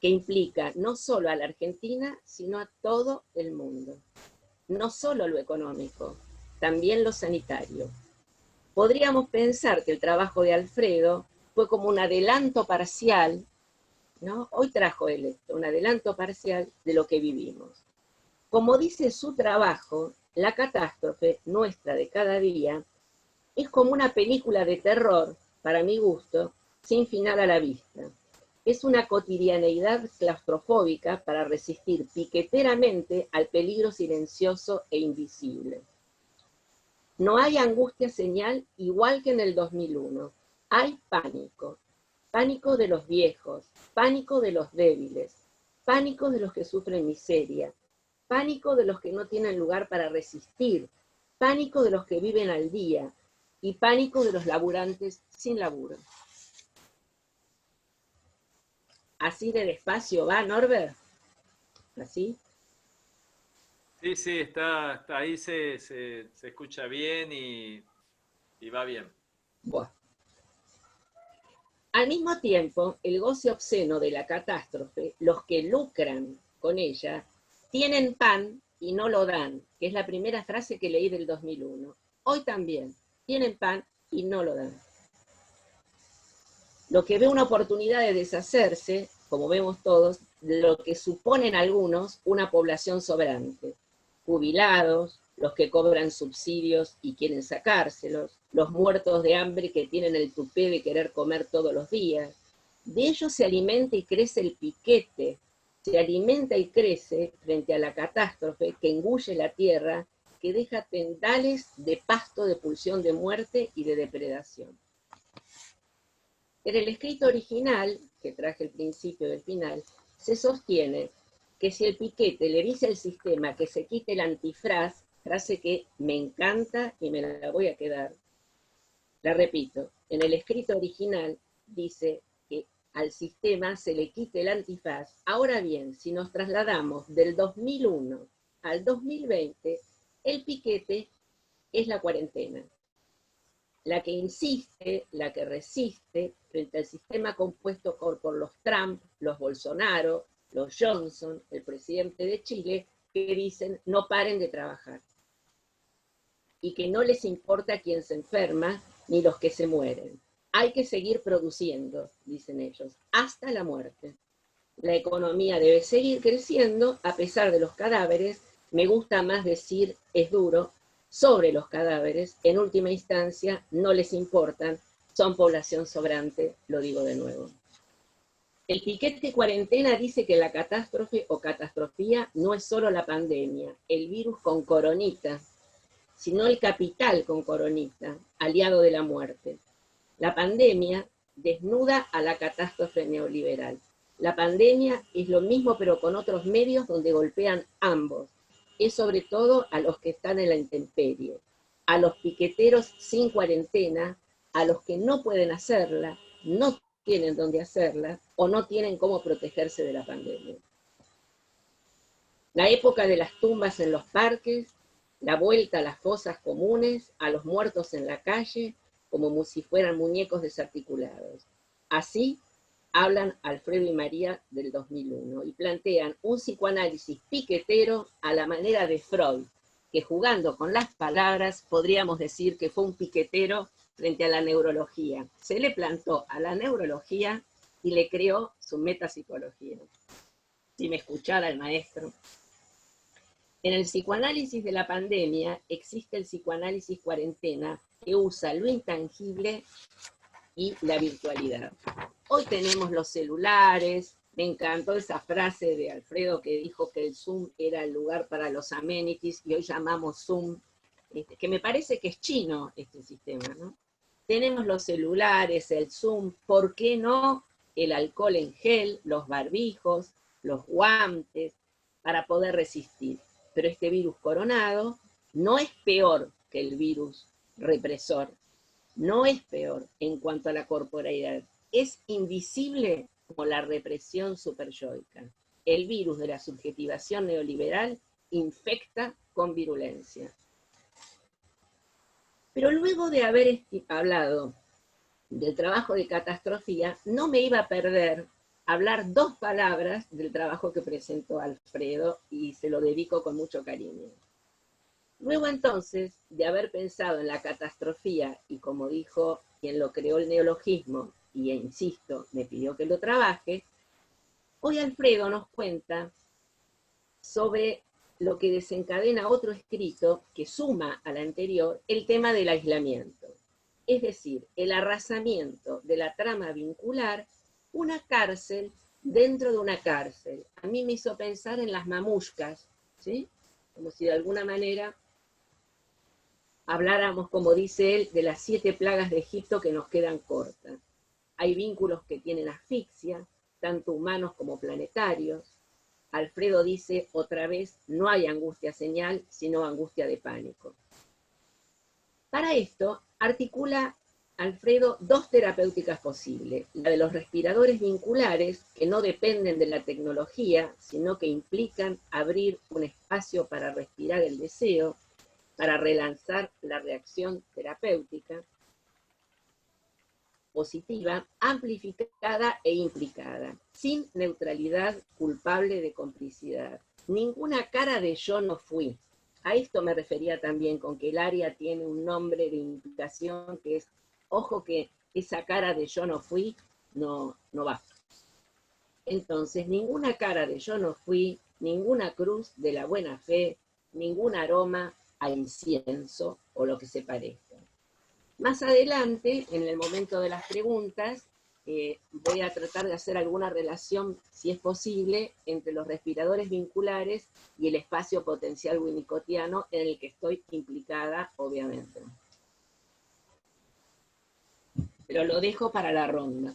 que implica no solo a la Argentina, sino a todo el mundo. No solo lo económico, también lo sanitario. Podríamos pensar que el trabajo de Alfredo fue como un adelanto parcial, ¿no? Hoy trajo él esto, un adelanto parcial de lo que vivimos. Como dice su trabajo, la catástrofe nuestra de cada día es como una película de terror, para mi gusto, sin final a la vista. Es una cotidianeidad claustrofóbica para resistir piqueteramente al peligro silencioso e invisible. No hay angustia señal igual que en el 2001. Hay pánico. Pánico de los viejos, pánico de los débiles, pánico de los que sufren miseria, pánico de los que no tienen lugar para resistir, pánico de los que viven al día y pánico de los laburantes sin laburo. ¿Así de despacio va, Norbert? ¿Así? Sí, sí, está ahí se escucha bien y va bien. Bueno. Al mismo tiempo, el goce obsceno de la catástrofe, los que lucran con ella, tienen pan y no lo dan, que es la primera frase que leí del 2001. Hoy también, tienen pan y no lo dan. Lo que ve una oportunidad de deshacerse, como vemos todos, de lo que suponen algunos una población sobrante. Jubilados, los que cobran subsidios y quieren sacárselos, los muertos de hambre que tienen el tupé de querer comer todos los días. De ellos se alimenta y crece el piquete, se alimenta y crece frente a la catástrofe que engulle la tierra, que deja tendales de pasto de pulsión de muerte y de depredación. En el escrito original, que traje el principio y el final, se sostiene que si el piquete le dice al sistema que se quite el antifraz, frase que me encanta y me la voy a quedar, la repito, en el escrito original dice que al sistema se le quite el antifaz. Ahora bien, si nos trasladamos del 2001 al 2020, el piquete es la cuarentena. La que insiste, la que resiste frente al sistema compuesto por los Trump, los Bolsonaro, los Johnson, el presidente de Chile, que dicen no paren de trabajar. Y que no les importa quién se enferma ni los que se mueren. Hay que seguir produciendo, dicen ellos, hasta la muerte. La economía debe seguir creciendo a pesar de los cadáveres. Me gusta más decir, es duro, sobre los cadáveres. En última instancia, no les importan, son población sobrante, lo digo de nuevo. El piquete cuarentena dice que la catástrofe o catastrofía no es solo la pandemia, el virus con coronita, sino el capital con coronita, aliado de la muerte. La pandemia desnuda a la catástrofe neoliberal. La pandemia es lo mismo pero con otros medios donde golpean ambos. Es sobre todo a los que están en la intemperie, a los piqueteros sin cuarentena, a los que no pueden hacerla, no tienen dónde hacerla o no tienen cómo protegerse de la pandemia. La época de las tumbas en los parques, la vuelta a las fosas comunes, a los muertos en la calle, como si fueran muñecos desarticulados. Así hablan Alfredo y María del 2001 y plantean un psicoanálisis piquetero a la manera de Freud, que jugando con las palabras podríamos decir que fue un piquetero frente a la neurología. Se le plantó a la neurología y le creó su metapsicología. Si me escuchara el maestro. En el psicoanálisis de la pandemia existe el psicoanálisis cuarentena, que usa lo intangible y la virtualidad. Hoy tenemos los celulares, me encantó esa frase de Alfredo que dijo que el Zoom era el lugar para los amenities y hoy llamamos Zoom, que me parece que es chino este sistema, ¿no? Tenemos los celulares, el Zoom, ¿por qué no el alcohol en gel, los barbijos, los guantes, para poder resistir? Pero este virus coronado no es peor que el virus represor, no es peor en cuanto a la corporalidad, es invisible como la represión superyoica. El virus de la subjetivación neoliberal infecta con virulencia. Pero luego de haber hablado del trabajo de catastrofía, no me iba a perder hablar 2 palabras del trabajo que presentó Alfredo y se lo dedico con mucho cariño. Luego entonces, de haber pensado en la catastrofía y como dijo quien lo creó el neologismo, y insisto, me pidió que lo trabaje, hoy Alfredo nos cuenta sobre lo que desencadena otro escrito que suma al anterior el tema del aislamiento. Es decir, el arrasamiento de la trama vincular, una cárcel dentro de una cárcel. A mí me hizo pensar en las mamushkas, ¿sí? Como si de alguna manera habláramos, como dice él, de las 7 plagas de Egipto que nos quedan cortas. Hay vínculos que tienen asfixia, tanto humanos como planetarios. Alfredo dice, otra vez, no hay angustia señal, sino angustia de pánico. Para esto, articula Alfredo 2 terapéuticas posibles. La de los respiradores vinculares, que no dependen de la tecnología, sino que implican abrir un espacio para respirar el deseo, para relanzar la reacción terapéutica positiva, amplificada e implicada, sin neutralidad culpable de complicidad. Ninguna cara de yo no fui. A esto me refería también con que el área tiene un nombre de implicación que es, ojo que esa cara de yo no fui no va. Entonces, ninguna cara de yo no fui, ninguna cruz de la buena fe, ningún aroma a incienso o lo que se parezca. Más adelante, en el momento de las preguntas, voy a tratar de hacer alguna relación, si es posible, entre los respiradores vinculares y el espacio potencial winnicottiano en el que estoy implicada, obviamente. Pero lo dejo para la ronda.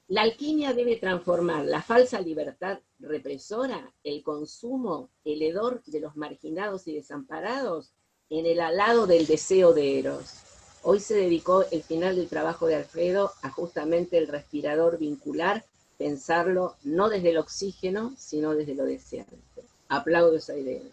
La alquimia debe transformar la falsa libertad represora, el consumo, el hedor de los marginados y desamparados, en el alado del deseo de Eros. Hoy se dedicó el final del trabajo de Alfredo a justamente el respirador vincular, pensarlo no desde el oxígeno, sino desde lo deseante. Aplaudo esa idea.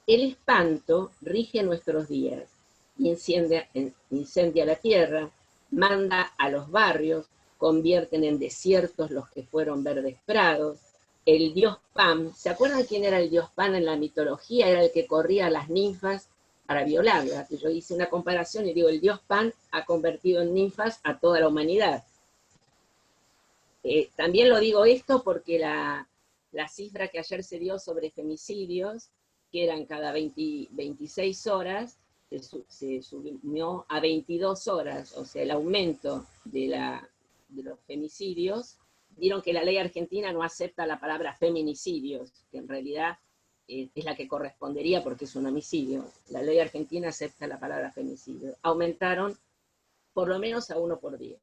El espanto rige nuestros días, incendia la tierra, manda a los barrios, convierten en desiertos los que fueron verdes prados. El dios Pan, ¿se acuerdan quién era el dios Pan en la mitología? Era el que corría a las ninfas para violarlas. Yo hice una comparación y digo, el dios Pan ha convertido en ninfas a toda la humanidad. También lo digo esto porque la cifra que ayer se dio sobre femicidios, que eran cada 26 horas, se subió a 22 horas, o sea, el aumento de los femicidios. Vieron que la ley argentina no acepta la palabra feminicidios, que en realidad es la que correspondería porque es un homicidio. La ley argentina acepta la palabra femicidio. Aumentaron por lo menos a 1 por 10.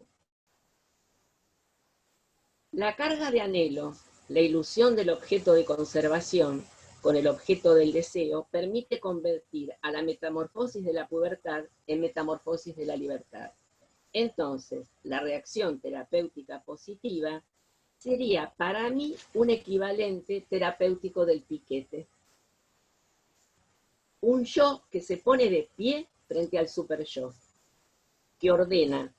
La carga de anhelo, la ilusión del objeto de conservación con el objeto del deseo, permite convertir a la metamorfosis de la pubertad en metamorfosis de la libertad. Entonces, la reacción terapéutica positiva sería para mí un equivalente terapéutico del piquete. Un yo que se pone de pie frente al super yo, que ordena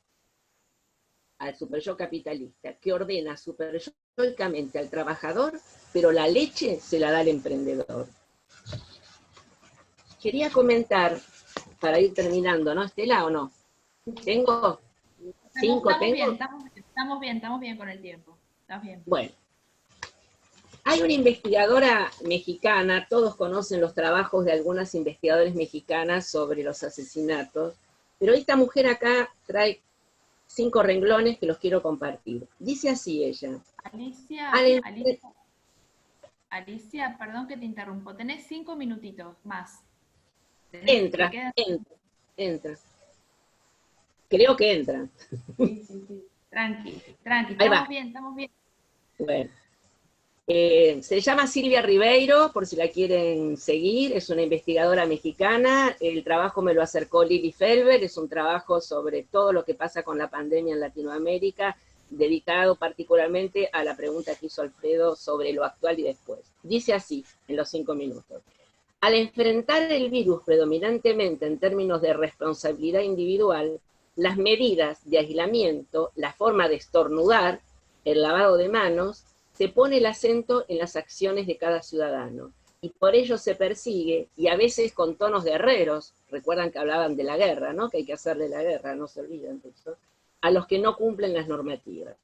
al super yo capitalista, que ordena super yo estoicamente al trabajador, pero la leche se la da al emprendedor. Quería comentar, para ir terminando, ¿no, Estela, o no? ¿Tengo? ¿5 tengo? Estamos bien con el tiempo. Estás bien. Bueno. Hay una investigadora mexicana, todos conocen los trabajos de algunas investigadoras mexicanas sobre los asesinatos, pero esta mujer acá trae 5 renglones que los quiero compartir. Dice así ella. Alicia, perdón que te interrumpo. Tenés 5 minutitos más. Entra. Creo que entra. Sí. Tranqui. Estamos bien. Bueno. Se llama Silvia Ribeiro, por si la quieren seguir, es una investigadora mexicana. El trabajo me lo acercó Lili Felber, es un trabajo sobre todo lo que pasa con la pandemia en Latinoamérica, dedicado particularmente a la pregunta que hizo Alfredo sobre lo actual y después. Dice así, en los 5 minutos. Al enfrentar el virus predominantemente en términos de responsabilidad individual, las medidas de aislamiento, la forma de estornudar, el lavado de manos, se pone el acento en las acciones de cada ciudadano, y por ello se persigue, y a veces con tonos guerreros, recuerdan que hablaban de la guerra, ¿no? Que hay que hacerle la guerra, no se olviden de eso, a los que no cumplen las normativas.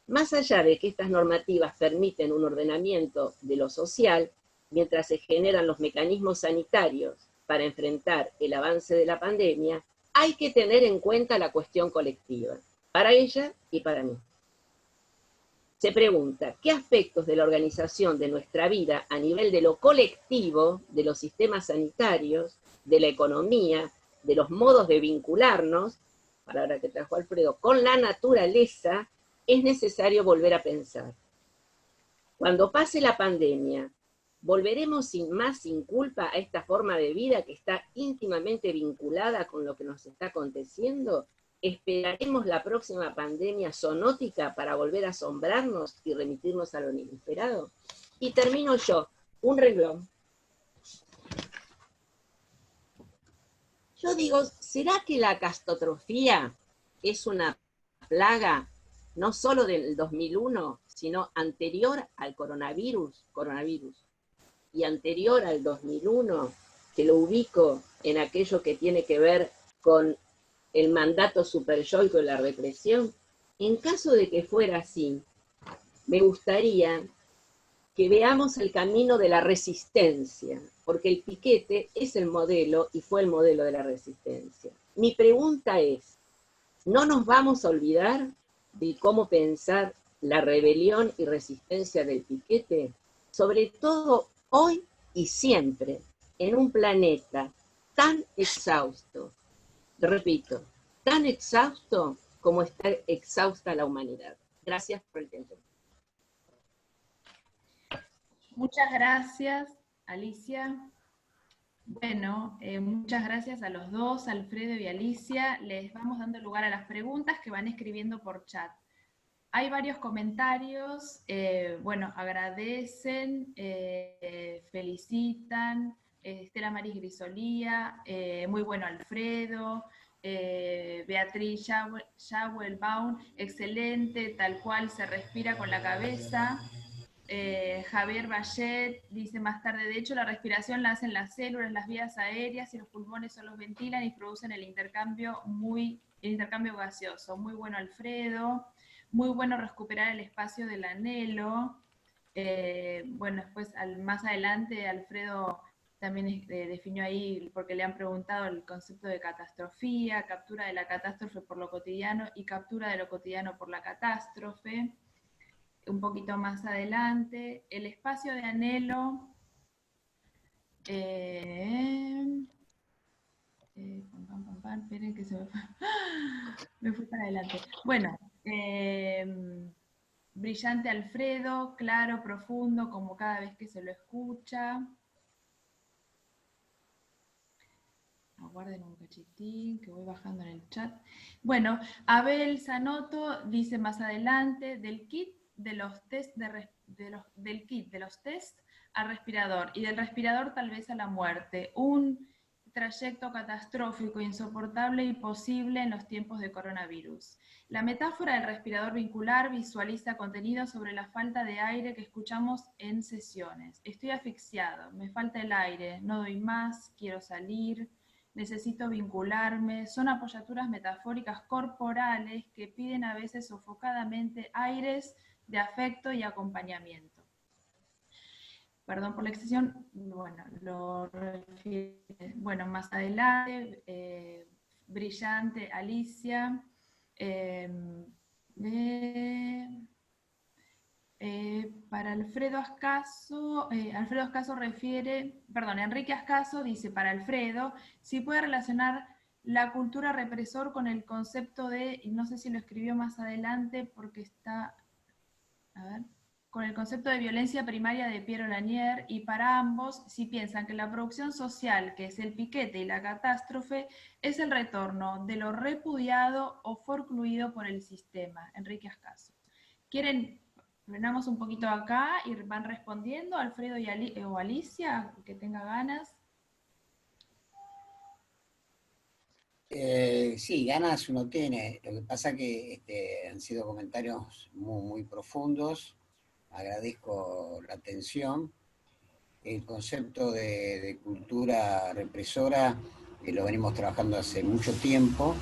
Más allá de que estas normativas permiten un ordenamiento de lo social, mientras se generan los mecanismos sanitarios para enfrentar el avance de la pandemia, hay que tener en cuenta la cuestión colectiva, para ella y para mí. Se pregunta, ¿qué aspectos de la organización de nuestra vida a nivel de lo colectivo, de los sistemas sanitarios, de la economía, de los modos de vincularnos, palabra que trajo Alfredo, con la naturaleza, es necesario volver a pensar? Cuando pase la pandemia, ¿volveremos sin culpa a esta forma de vida que está íntimamente vinculada con lo que nos está aconteciendo? ¿Esperaremos la próxima pandemia zoonótica para volver a asombrarnos y remitirnos a lo inesperado? Y termino yo, un renglón. Yo digo, ¿será que la castotrofía es una plaga no solo del 2001, sino anterior al coronavirus, y anterior al 2001, que lo ubico en aquello que tiene que ver con el mandato superyoico y la represión? En caso de que fuera así, me gustaría que veamos el camino de la resistencia, porque el piquete es el modelo y fue el modelo de la resistencia. Mi pregunta es, ¿no nos vamos a olvidar de cómo pensar la rebelión y resistencia del piquete? Sobre todo hoy y siempre, en un planeta tan exhausto, repito, tan exhausto como está exhausta la humanidad. Gracias por el tiempo. Muchas gracias, Alicia. Bueno, muchas gracias a los dos, Alfredo y Alicia. Les vamos dando lugar a las preguntas que van escribiendo por chat. Hay varios comentarios, bueno, agradecen, felicitan, Estela Maris Grisolía, muy bueno Alfredo, Beatriz Schauelbaum, excelente, tal cual se respira con la cabeza. Javier Vallet dice más tarde, de hecho la respiración la hacen las células, las vías aéreas y los pulmones solo los ventilan y producen el intercambio gaseoso. Muy bueno Alfredo, muy bueno recuperar el espacio del anhelo. Bueno, después más adelante Alfredo también definió ahí, porque le han preguntado el concepto de catastrofía, captura de la catástrofe por lo cotidiano y captura de lo cotidiano por la catástrofe. Un poquito más adelante, el espacio de anhelo, esperen que se me fue, me fui para adelante. Bueno, brillante Alfredo, claro, profundo, como cada vez que se lo escucha. Aguarden un cachitín, que voy bajando en el chat. Bueno, Abel Sanoto dice más adelante, del kit de los test del kit de los test al respirador, y del respirador tal vez a la muerte. Un trayecto catastrófico, insoportable y posible en los tiempos de coronavirus. La metáfora del respirador vincular visualiza contenido sobre la falta de aire que escuchamos en sesiones. Estoy asfixiado, me falta el aire, no doy más, quiero salir, necesito vincularme. Son apoyaturas metafóricas corporales que piden a veces sofocadamente aires de afecto y acompañamiento. Perdón por la extensión, bueno, más adelante, brillante Alicia, para Alfredo Ascaso, Enrique Ascaso dice para Alfredo, si puede relacionar la cultura represor con el concepto de, y no sé si lo escribió más adelante porque está, a ver, con el concepto de violencia primaria de Piero Lanier, y para ambos, si piensan que la producción social, que es el piquete y la catástrofe, es el retorno de lo repudiado o forcluido por el sistema. Enrique Ascaso. ¿Quieren, frenamos un poquito acá y van respondiendo, Alfredo o Alicia, que tenga ganas? Sí, ganas uno tiene. Lo que pasa que han sido comentarios muy, muy profundos. Agradezco la atención. El concepto de cultura represora lo venimos trabajando hace mucho tiempo.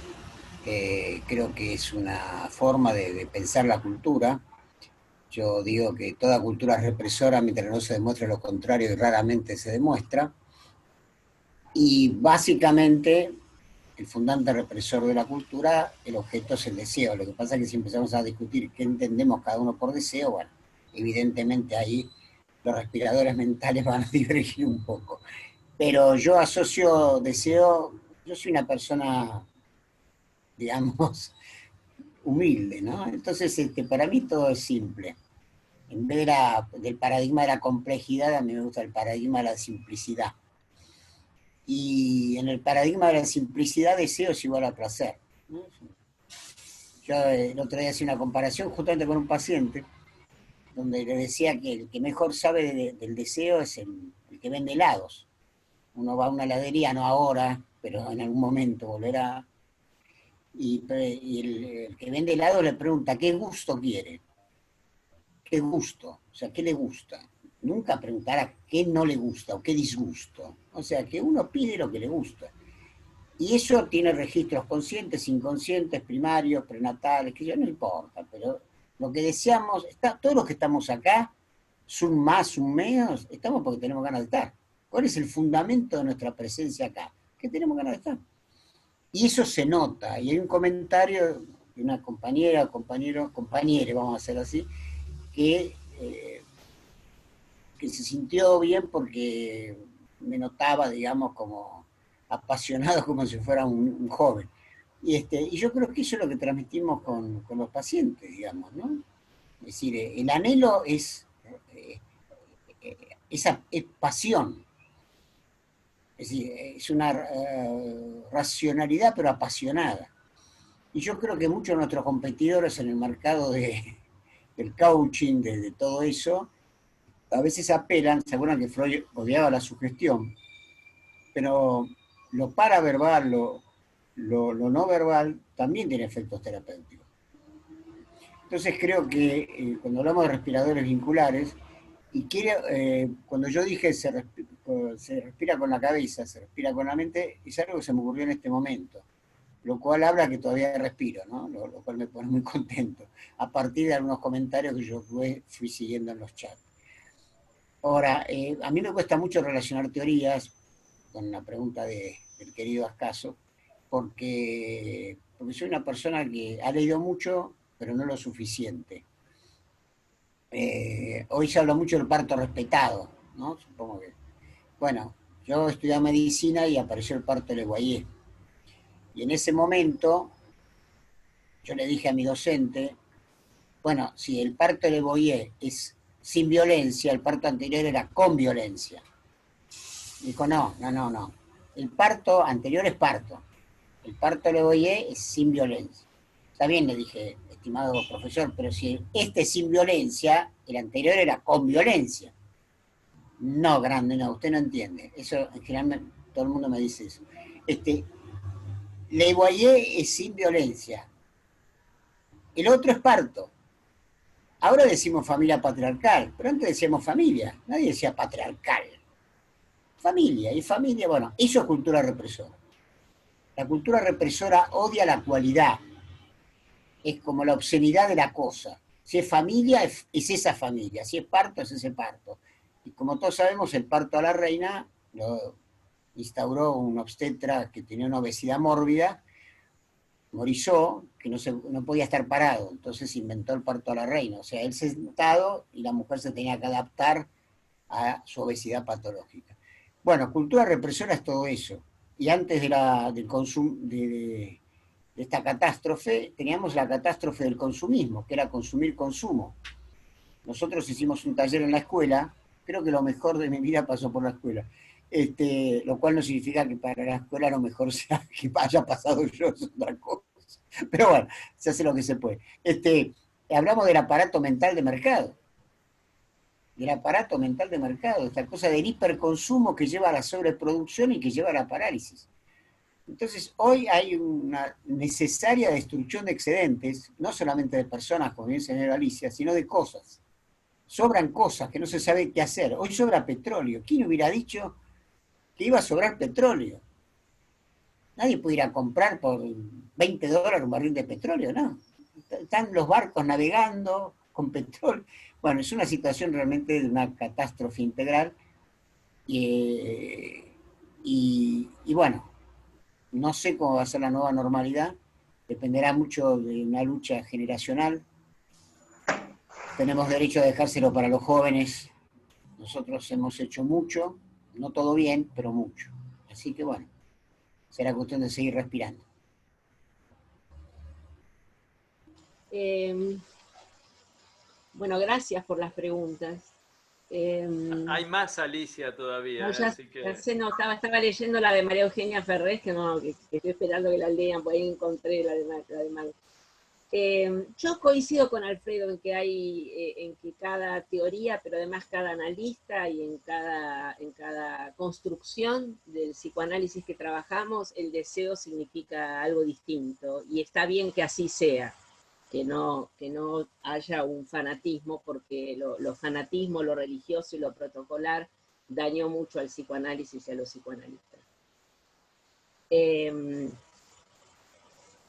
Creo que es una forma de pensar la cultura. Yo digo que toda cultura es represora mientras no se demuestre lo contrario, y raramente se demuestra. Y básicamente el fundante represor de la cultura, el objeto es el deseo. Lo que pasa es que si empezamos a discutir qué entendemos cada uno por deseo, bueno, evidentemente ahí los respiradores mentales van a divergir un poco. Pero yo asocio deseo, yo soy una persona, digamos, humilde, ¿no? Entonces, para mí todo es simple. En vez del paradigma de la complejidad, a mí me gusta el paradigma de la simplicidad. Y en el paradigma de la simplicidad, deseo es igual a placer, ¿no? Yo el otro día hacía una comparación justamente con un paciente, donde le decía que el que mejor sabe del deseo es el que vende helados. Uno va a una heladería, no ahora, pero en algún momento volverá, y el que vende helado le pregunta, ¿qué gusto quiere? ¿Qué gusto? O sea, ¿qué le gusta? Nunca preguntará qué no le gusta o qué disgusto. O sea, que uno pide lo que le gusta. Y eso tiene registros conscientes, inconscientes, primarios, prenatales, que ya no importa, pero lo que deseamos, todos los que estamos acá, sum más, sum menos, estamos porque tenemos ganas de estar. ¿Cuál es el fundamento de nuestra presencia acá? Que tenemos ganas de estar. Y eso se nota. Y hay un comentario de una compañera, compañere, vamos a hacer así, que se sintió bien porque me notaba, digamos, como apasionado, como si fuera un joven. Y yo creo que eso es lo que transmitimos con los pacientes, digamos, ¿no? Es decir, el anhelo es pasión. Es decir, es una racionalidad, pero apasionada. Y yo creo que muchos de nuestros competidores en el mercado del coaching, de todo eso, a veces apelan, se acuerdan que Freud odiaba la sugestión, pero lo paraverbal, lo no verbal, también tiene efectos terapéuticos. Entonces creo que cuando hablamos de respiradores vinculares, Y cuando yo dije se respira con la cabeza, se respira con la mente, es algo que se me ocurrió en este momento, lo cual habla que todavía respiro, ¿no? Lo cual me pone muy contento, a partir de algunos comentarios que yo fui siguiendo en los chats. Ahora, a mí me cuesta mucho relacionar teorías con la pregunta del querido Ascaso, porque soy una persona que ha leído mucho, pero no lo suficiente. Hoy se habla mucho del parto respetado, ¿no? Supongo que. Bueno, yo estudié medicina y apareció el parto de Leguayé. Y en ese momento, yo le dije a mi docente, bueno, si el parto de Leguayé es sin violencia, el parto anterior era con violencia. Dijo, no. El parto anterior es parto. El parto de Leguayé es sin violencia. Está bien, le dije, estimado profesor, pero si este es sin violencia, el anterior era con violencia. No, grande, no, usted no entiende. Eso, en general, todo el mundo me dice eso. Leguayé es sin violencia. El otro es parto. Ahora decimos familia patriarcal, pero antes decíamos familia. Nadie decía patriarcal. Familia, y familia, bueno, eso es cultura represora. La cultura represora odia la cualidad. Es como la obscenidad de la cosa. Si es familia, es esa familia. Si es parto, es ese parto. Y como todos sabemos, el parto a la reina lo instauró un obstetra que tenía una obesidad mórbida, Morisot, que no podía estar parado. Entonces inventó el parto a la reina. O sea, él sentado y la mujer se tenía que adaptar a su obesidad patológica. Bueno, cultura represora es todo eso. Y antes del consumo, de esta catástrofe, teníamos la catástrofe del consumismo, que era consumir consumo. Nosotros hicimos un taller en la escuela, creo que lo mejor de mi vida pasó por la escuela, lo cual no significa que para la escuela lo mejor sea que haya pasado yo, es otra cosa. Pero bueno, se hace lo que se puede. Hablamos del aparato mental de mercado. Esta cosa del hiperconsumo que lleva a la sobreproducción y que lleva a la parálisis. Entonces, hoy hay una necesaria destrucción de excedentes, no solamente de personas, como bien señaló Alicia, sino de cosas. Sobran cosas que no se sabe qué hacer. Hoy sobra petróleo. ¿Quién hubiera dicho que iba a sobrar petróleo? Nadie puede ir a comprar por $20 un barril de petróleo, ¿no? Están los barcos navegando con petróleo. Bueno, es una situación realmente de una catástrofe integral. Y bueno, no sé cómo va a ser la nueva normalidad. Dependerá mucho de una lucha generacional. Tenemos derecho a dejárselo para los jóvenes. Nosotros hemos hecho mucho, no todo bien, pero mucho. Así que bueno, será cuestión de seguir respirando. Bueno, gracias por las preguntas. Hay más, Alicia, todavía. No, así que... estaba leyendo la de María Eugenia Ferrés, que estoy esperando que la lean, por ahí encontré la de María. Yo coincido con Alfredo en que cada teoría, pero además cada analista y en cada construcción del psicoanálisis que trabajamos, el deseo significa algo distinto, y está bien que así sea, que no haya un fanatismo, porque lo fanatismo, lo religioso y lo protocolar dañó mucho al psicoanálisis y a los psicoanalistas.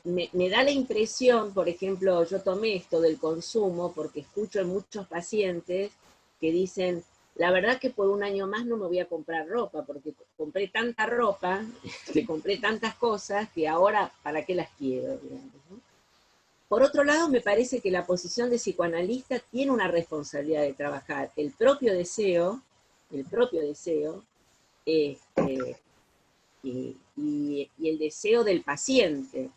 Me da la impresión, por ejemplo, yo tomé esto del consumo porque escucho en muchos pacientes que dicen, la verdad que por un año más no me voy a comprar ropa, porque compré tanta ropa, que compré tantas cosas, que ahora, ¿para qué las quiero? Digamos, ¿no? Por otro lado, me parece que la posición de psicoanalista tiene una responsabilidad de trabajar el propio deseo, y el deseo del paciente.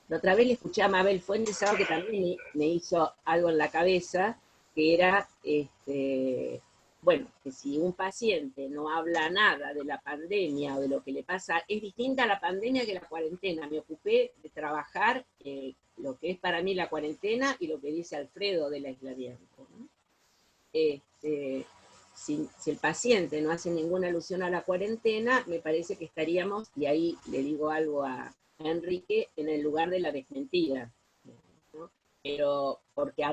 La otra vez le escuché a Mabel Fuentes algo que también me hizo algo en la cabeza, que era, bueno, que si un paciente no habla nada de la pandemia o de lo que le pasa, es distinta a la pandemia que la cuarentena. Me ocupé de trabajar lo que es para mí la cuarentena y lo que dice Alfredo del aislamiento, ¿no? Si el paciente no hace ninguna alusión a la cuarentena, me parece que estaríamos, y ahí le digo algo a Enrique, en el lugar de la desmentida, ¿no? Pero porque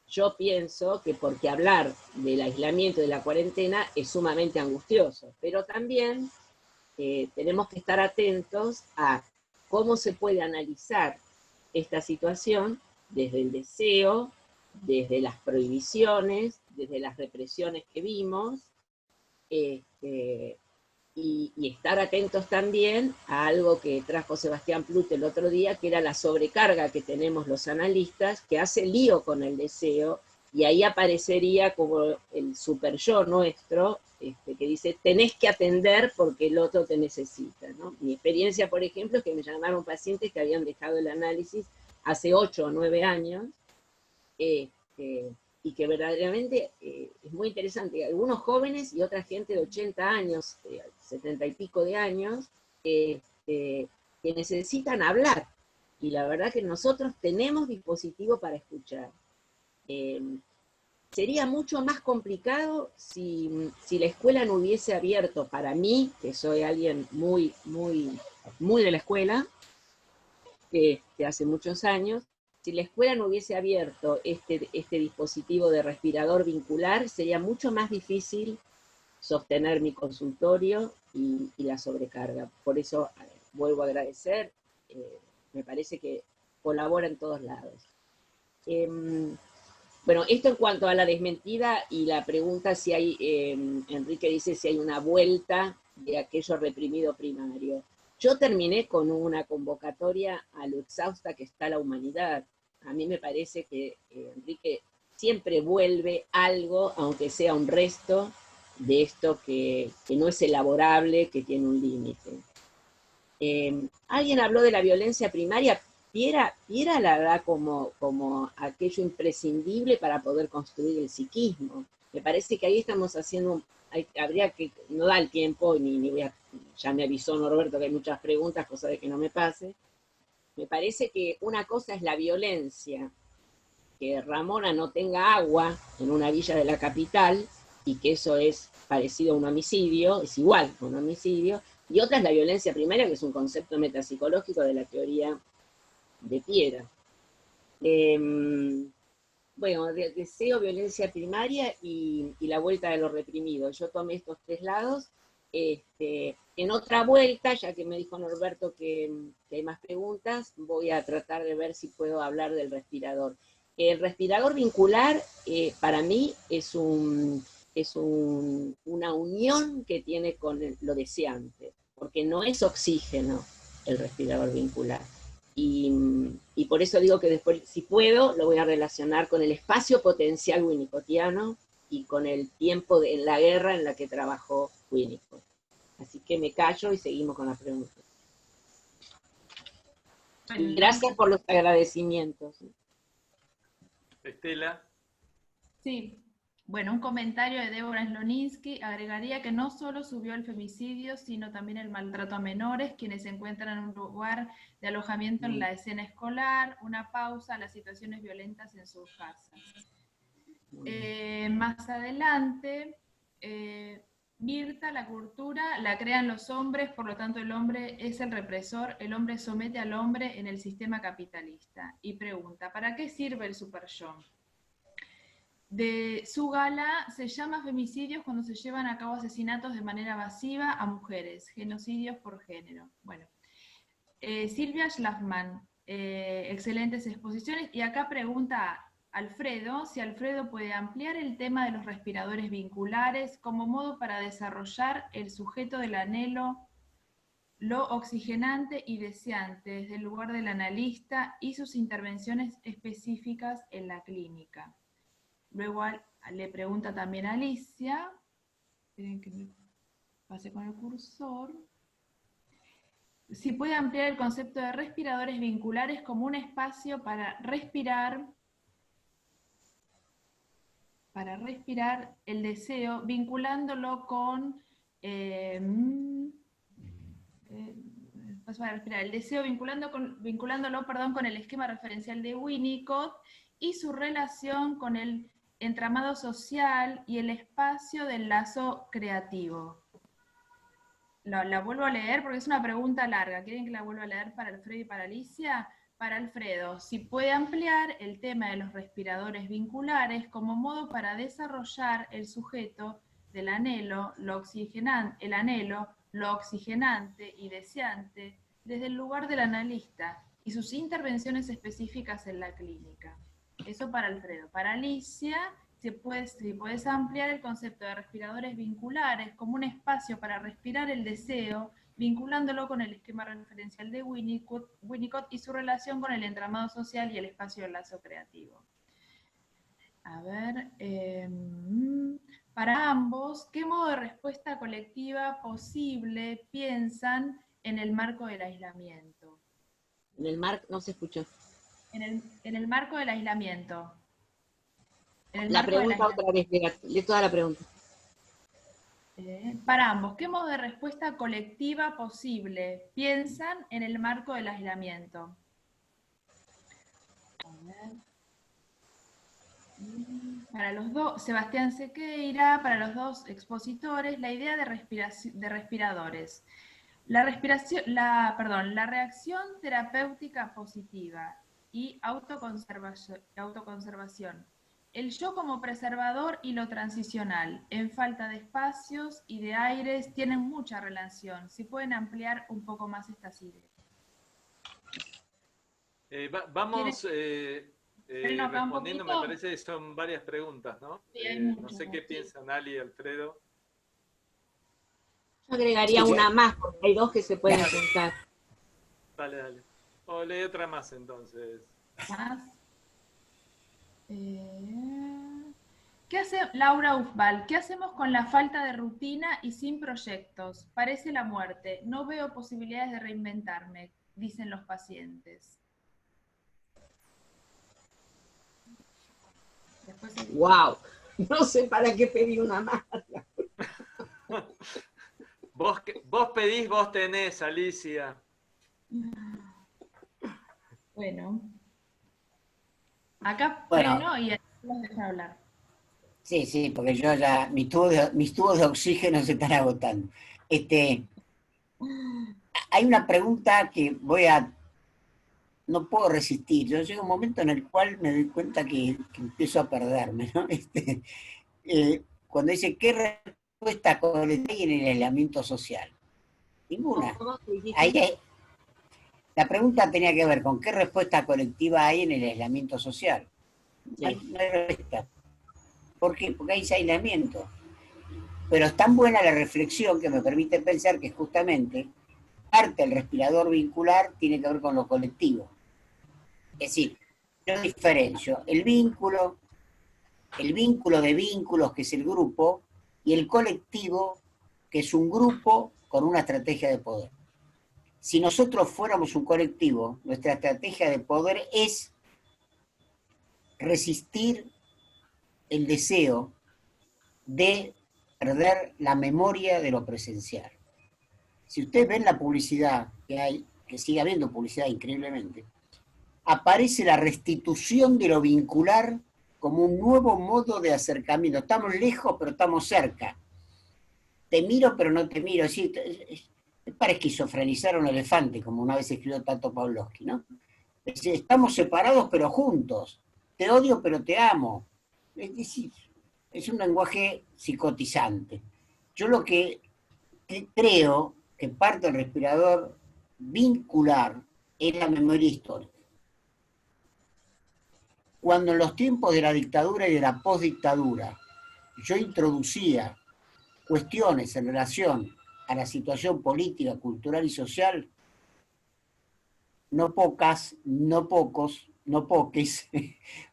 yo pienso que porque hablar del aislamiento, de la cuarentena, es sumamente angustioso, pero también tenemos que estar atentos a cómo se puede analizar esta situación desde el deseo, desde las prohibiciones, desde las represiones que vimos, y estar atentos también a algo que trajo Sebastián Plut el otro día, que era la sobrecarga que tenemos los analistas, que hace lío con el deseo, y ahí aparecería como el super yo nuestro, que dice, tenés que atender porque el otro te necesita, ¿no? Mi experiencia, por ejemplo, es que me llamaron pacientes que habían dejado el análisis hace 8 o 9 años, y que verdaderamente es muy interesante. Algunos jóvenes y otra gente de 80 años, 70 y pico de años, que necesitan hablar. Y la verdad que nosotros tenemos dispositivo para escuchar. Sería mucho más complicado si la escuela no hubiese abierto, para mí, que soy alguien muy de la escuela, de hace muchos años, si la escuela no hubiese abierto este dispositivo de respirador vincular, sería mucho más difícil sostener mi consultorio y la sobrecarga. Por eso vuelvo a agradecer, me parece que colabora en todos lados. Bueno, esto en cuanto a la desmentida y la pregunta si hay, Enrique dice si hay una vuelta de aquello reprimido primario. Yo terminé con una convocatoria a lo exhausta que está la humanidad. A mí me parece que Enrique siempre vuelve algo, aunque sea un resto, de esto que no es elaborable, que tiene un límite. Alguien habló de la violencia primaria. Piera la da como aquello imprescindible para poder construir el psiquismo. Me parece que ahí estamos haciendo, habría que, no da el tiempo, ni voy a, ya me avisó Norberto que hay muchas preguntas, cosa de que no me pase. Me parece que una cosa es la violencia, que Ramona no tenga agua en una villa de la capital, y que eso es parecido a un homicidio, es igual a un homicidio, y otra es la violencia primaria, que es un concepto metapsicológico de la teoría de Piera. Bueno, deseo, violencia primaria y la vuelta de lo reprimido. Yo tomé estos 3 lados. En otra vuelta, ya que me dijo Norberto que hay más preguntas, voy a tratar de ver si puedo hablar del respirador. El respirador vincular, para mí, es una unión que tiene con lo deseante, porque no es oxígeno el respirador vincular. Y por eso digo que después, si puedo, lo voy a relacionar con el espacio potencial winnicottiano y con el tiempo en la guerra en la que trabajó Winnicott. Así que me callo y seguimos con las preguntas. Y gracias por los agradecimientos. Estela. Sí. Bueno, un comentario de Débora Sloninsky agregaría que no solo subió el femicidio, sino también el maltrato a menores, quienes se encuentran en un lugar de alojamiento en la escena escolar, una pausa a las situaciones violentas en sus casas. Más adelante, Mirta, la cultura la crean los hombres, por lo tanto el hombre es el represor, el hombre somete al hombre en el sistema capitalista. Y pregunta, ¿para qué sirve el super-yo? De su gala se llama femicidios cuando se llevan a cabo asesinatos de manera masiva a mujeres, genocidios por género. Bueno, Silvia Schlafman, excelentes exposiciones, y acá pregunta Alfredo si Alfredo puede ampliar el tema de los respiradores vinculares como modo para desarrollar el sujeto del anhelo, lo oxigenante y deseante desde el lugar del analista y sus intervenciones específicas en la clínica. Luego le pregunta también a Alicia, esperen que me pase con el cursor, si puede ampliar el concepto de respiradores vinculares como un espacio para respirar el deseo, vinculándolo con el deseo, vinculándolo con el esquema referencial de Winnicott y su relación con el entramado social y el espacio del lazo creativo. La vuelvo a leer porque es una pregunta larga. ¿Quieren que la vuelva a leer para Alfredo y para Alicia? para Alfredo, si puede ampliar el tema de los respiradores vinculares como modo para desarrollar el sujeto del anhelo, el anhelo, lo oxigenante y deseante, desde el lugar del analista y sus intervenciones específicas en la clínica. Eso para Alfredo. Para Alicia, si puedes ampliar el concepto de respiradores vinculares como un espacio para respirar el deseo, vinculándolo con el esquema referencial de Winnicott y su relación con el entramado social y el espacio del lazo creativo. A ver, para ambos, ¿qué modo de respuesta colectiva posible piensan en el marco del aislamiento? En el marco, no se escuchó. En el marco del aislamiento. La pregunta otra vez, lee toda la pregunta. Para ambos, ¿qué modo de respuesta colectiva posible piensan en el marco del aislamiento? A ver. Para los dos, Sebastián Sequeira, para los dos expositores, la idea de respiradores. La reacción terapéutica positiva y autoconservación. El yo como preservador y lo transicional, en falta de espacios y de aires, tienen mucha relación. Si pueden ampliar un poco más estas ideas. Vamos respondiendo, me parece que son varias preguntas, ¿no? Sí, no sé qué piensan Ali y Alfredo. Yo agregaría una más, porque hay dos que se pueden juntar. Dale. O lee otra más entonces. ¿Más? ¿Qué hace Laura Ufbal? ¿Qué hacemos con la falta de rutina y sin proyectos? Parece la muerte. No veo posibilidades de reinventarme, dicen los pacientes. ¡Wow! No sé para qué pedí una más. Vos pedís, vos tenés, Alicia. Bueno. Acá Bueno. freno y los dejo hablar. Sí, porque yo ya, mis tubos de oxígeno se están agotando. Hay una pregunta que no puedo resistir. Yo llego a un momento en el cual me doy cuenta que empiezo a perderme, ¿no? Cuando dice, ¿qué respuesta colectiva hay en el aislamiento social? Ninguna. La pregunta tenía que ver con qué respuesta colectiva hay en el aislamiento social. No hay respuesta. ¿Por qué? Porque hay aislamiento. Pero es tan buena la reflexión que me permite pensar que justamente parte del respirador vincular tiene que ver con lo colectivo. Es decir, yo diferencio el vínculo de vínculos, que es el grupo, y el colectivo, que es un grupo con una estrategia de poder. Si nosotros fuéramos un colectivo, nuestra estrategia de poder es resistir el deseo de perder la memoria de lo presencial. Si ustedes ven la publicidad que hay, que sigue habiendo publicidad increíblemente, aparece la restitución de lo vincular como un nuevo modo de acercamiento. Estamos lejos, pero estamos cerca. Te miro, pero no te miro. Sí, es para esquizofrenizar a un elefante, como una vez escribió Tato Pavlovsky, ¿no? Es decir, estamos separados, pero juntos. Te odio, pero te amo. Es decir, es un lenguaje psicotizante. Yo lo que creo que parte del respirador vincular es la memoria histórica. Cuando en los tiempos de la dictadura y de la postdictadura yo introducía cuestiones en relación a la situación política, cultural y social, no pocos,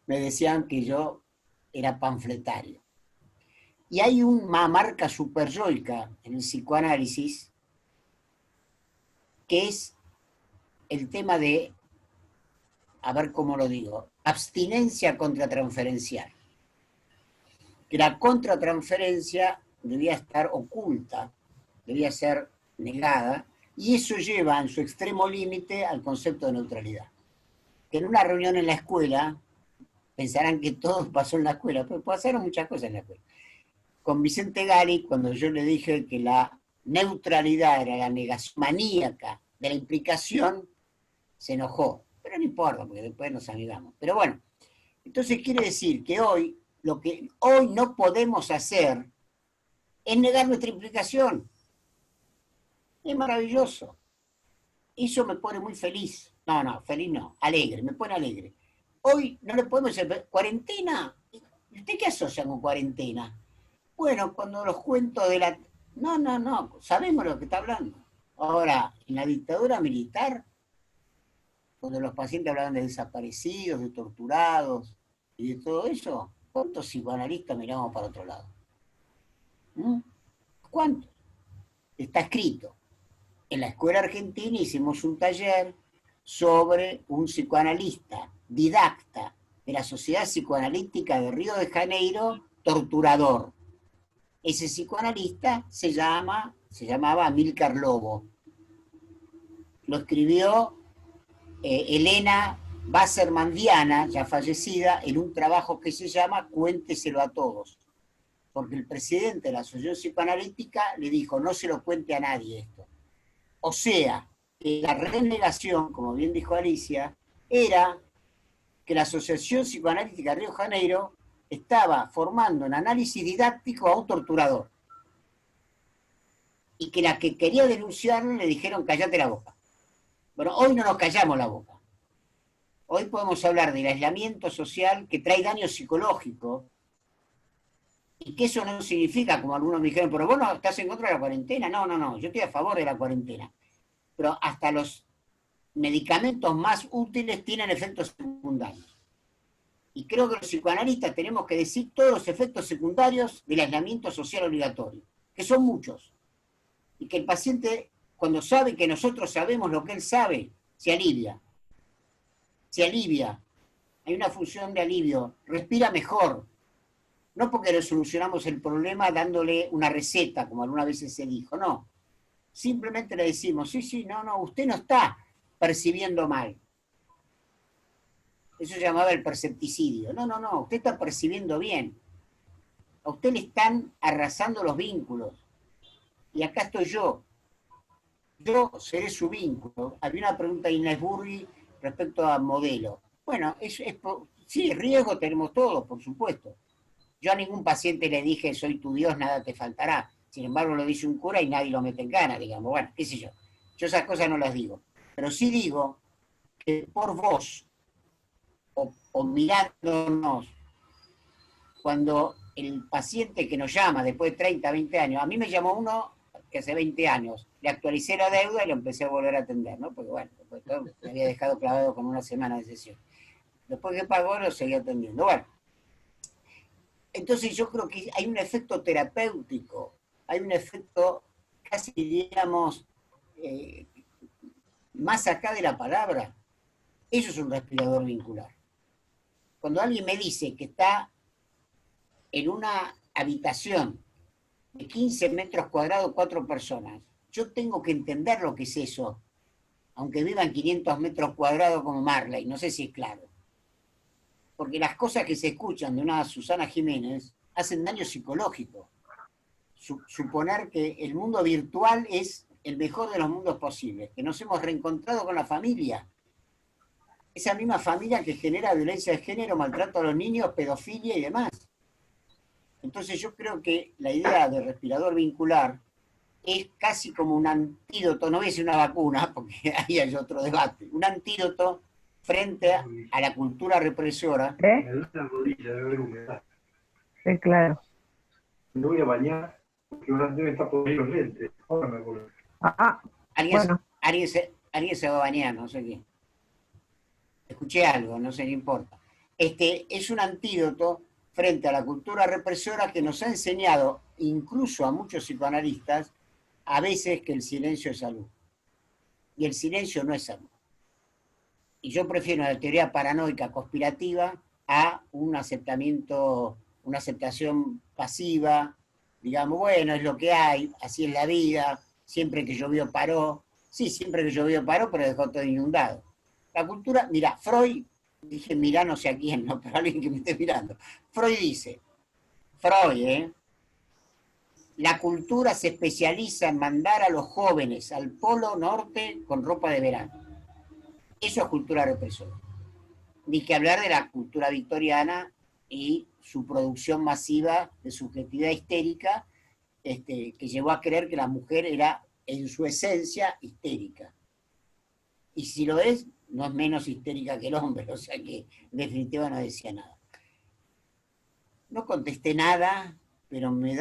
me decían que yo era panfletario. Y hay una marca superyoica en el psicoanálisis que es el tema de, a ver cómo lo digo, abstinencia contratransferencial. Que la contratransferencia debía estar oculta, debía ser negada, y eso lleva en su extremo límite al concepto de neutralidad. Que en una reunión en la escuela, pensarán que todo pasó en la escuela, pero pasaron muchas cosas en la escuela. Con Vicente Gari, cuando yo le dije que la neutralidad era la negación maníaca de la implicación, se enojó. Pero no importa, porque después nos amigamos. Pero bueno, entonces quiere decir que hoy, lo que hoy no podemos hacer es negar nuestra implicación. Es maravilloso. Eso me pone muy feliz. No, feliz no, alegre, me pone alegre. Hoy no le podemos decir, ¿cuarentena? ¿Usted qué asocia con cuarentena? Bueno, cuando los cuentos de la... No, sabemos lo que está hablando. Ahora, en la dictadura militar, cuando los pacientes hablaban de desaparecidos, de torturados y de todo eso, ¿cuántos psicoanalistas miramos para otro lado? ¿Cuántos? Está escrito. En la escuela argentina hicimos un taller sobre un psicoanalista, didacta de la Sociedad Psicoanalítica de Río de Janeiro, torturador. Ese psicoanalista se llamaba Amílcar Lobo. Lo escribió Elena Wasserman-Diana, ya fallecida, en un trabajo que se llama Cuénteselo a todos. Porque el presidente de la Asociación Psicoanalítica le dijo, no se lo cuente a nadie esto. O sea, que la renegación, como bien dijo Alicia, era que la Asociación Psicoanalítica de Río de Janeiro estaba formando en análisis didáctico a un torturador. Y que la que quería denunciarlo le dijeron, cállate la boca. Bueno, hoy no nos callamos la boca. Hoy podemos hablar del aislamiento social que trae daño psicológico, y que eso no significa, como algunos me dijeron, pero vos no estás en contra de la cuarentena. No, yo estoy a favor de la cuarentena. Pero hasta los medicamentos más útiles tienen efectos secundarios. Y creo que los psicoanalistas tenemos que decir todos los efectos secundarios del aislamiento social obligatorio, que son muchos. Y que el paciente, cuando sabe que nosotros sabemos lo que él sabe, se alivia. Se alivia. Hay una función de alivio. Respira mejor. No porque le solucionamos el problema dándole una receta, como algunas veces se dijo, no. Simplemente le decimos, sí, no, usted no está percibiendo mal. Eso se llamaba el percepticidio. No, usted está percibiendo bien. A usted le están arrasando los vínculos. Y acá estoy yo. Yo seré su vínculo. Había una pregunta de Inés Burri respecto a modelo. Bueno, sí, riesgo tenemos todos, por supuesto. Yo a ningún paciente le dije, soy tu Dios, nada te faltará. Sin embargo, lo dice un cura y nadie lo mete en gana, digamos. Bueno, qué sé yo. Yo esas cosas no las digo. Pero sí digo que por vos, o mirándonos, cuando el paciente que nos llama después de 30, 20 años, a mí me llamó uno que hace 20 años, le actualicé la deuda y lo empecé a volver a atender, ¿no? Porque bueno, después me había dejado clavado con una semana de sesión. Después que pagó, lo seguí atendiendo. Bueno, entonces yo creo que hay un efecto terapéutico, hay un efecto casi, diríamos, más acá de la palabra. Eso es un respirador vincular. Cuando alguien me dice que está en una habitación de 15 metros cuadrados, 4 personas, yo tengo que entender lo que es eso, aunque vivan 500 metros cuadrados como Marley, no sé si es claro. Porque las cosas que se escuchan de una Susana Jiménez hacen daño psicológico. Suponer que el mundo virtual es el mejor de los mundos posibles, que nos hemos reencontrado con la familia. Esa misma familia que genera violencia de género, maltrato a los niños, pedofilia y demás. Entonces yo creo que la idea de respirador vincular es casi como un antídoto, no voy a decir una vacuna, porque ahí hay otro debate, un antídoto frente a la cultura represora. Sí, claro. Me voy a bañar porque ahora debe estar por ahí los lentes. Ahora me acuerdo. Alguien se va a bañar, no sé qué. Escuché algo, no sé, no importa. Es un antídoto frente a la cultura represora que nos ha enseñado, incluso a muchos psicoanalistas, a veces que el silencio es salud. Y el silencio no es salud. Y yo prefiero la teoría paranoica conspirativa a una aceptación pasiva, digamos, bueno, es lo que hay, así es la vida, siempre que llovió paró. Sí, siempre que llovió paró, pero dejó todo inundado. La cultura, mira, Freud, dije mira no sé a quién, no, pero alguien que me esté mirando. Freud dice, la cultura se especializa en mandar a los jóvenes al Polo Norte con ropa de verano. Eso es cultura represora. Ni que hablar de la cultura victoriana y su producción masiva de subjetividad histérica, que llevó a creer que la mujer era en su esencia histérica. Y si lo es, no es menos histérica que el hombre, o sea que en definitiva no decía nada. No contesté nada, pero me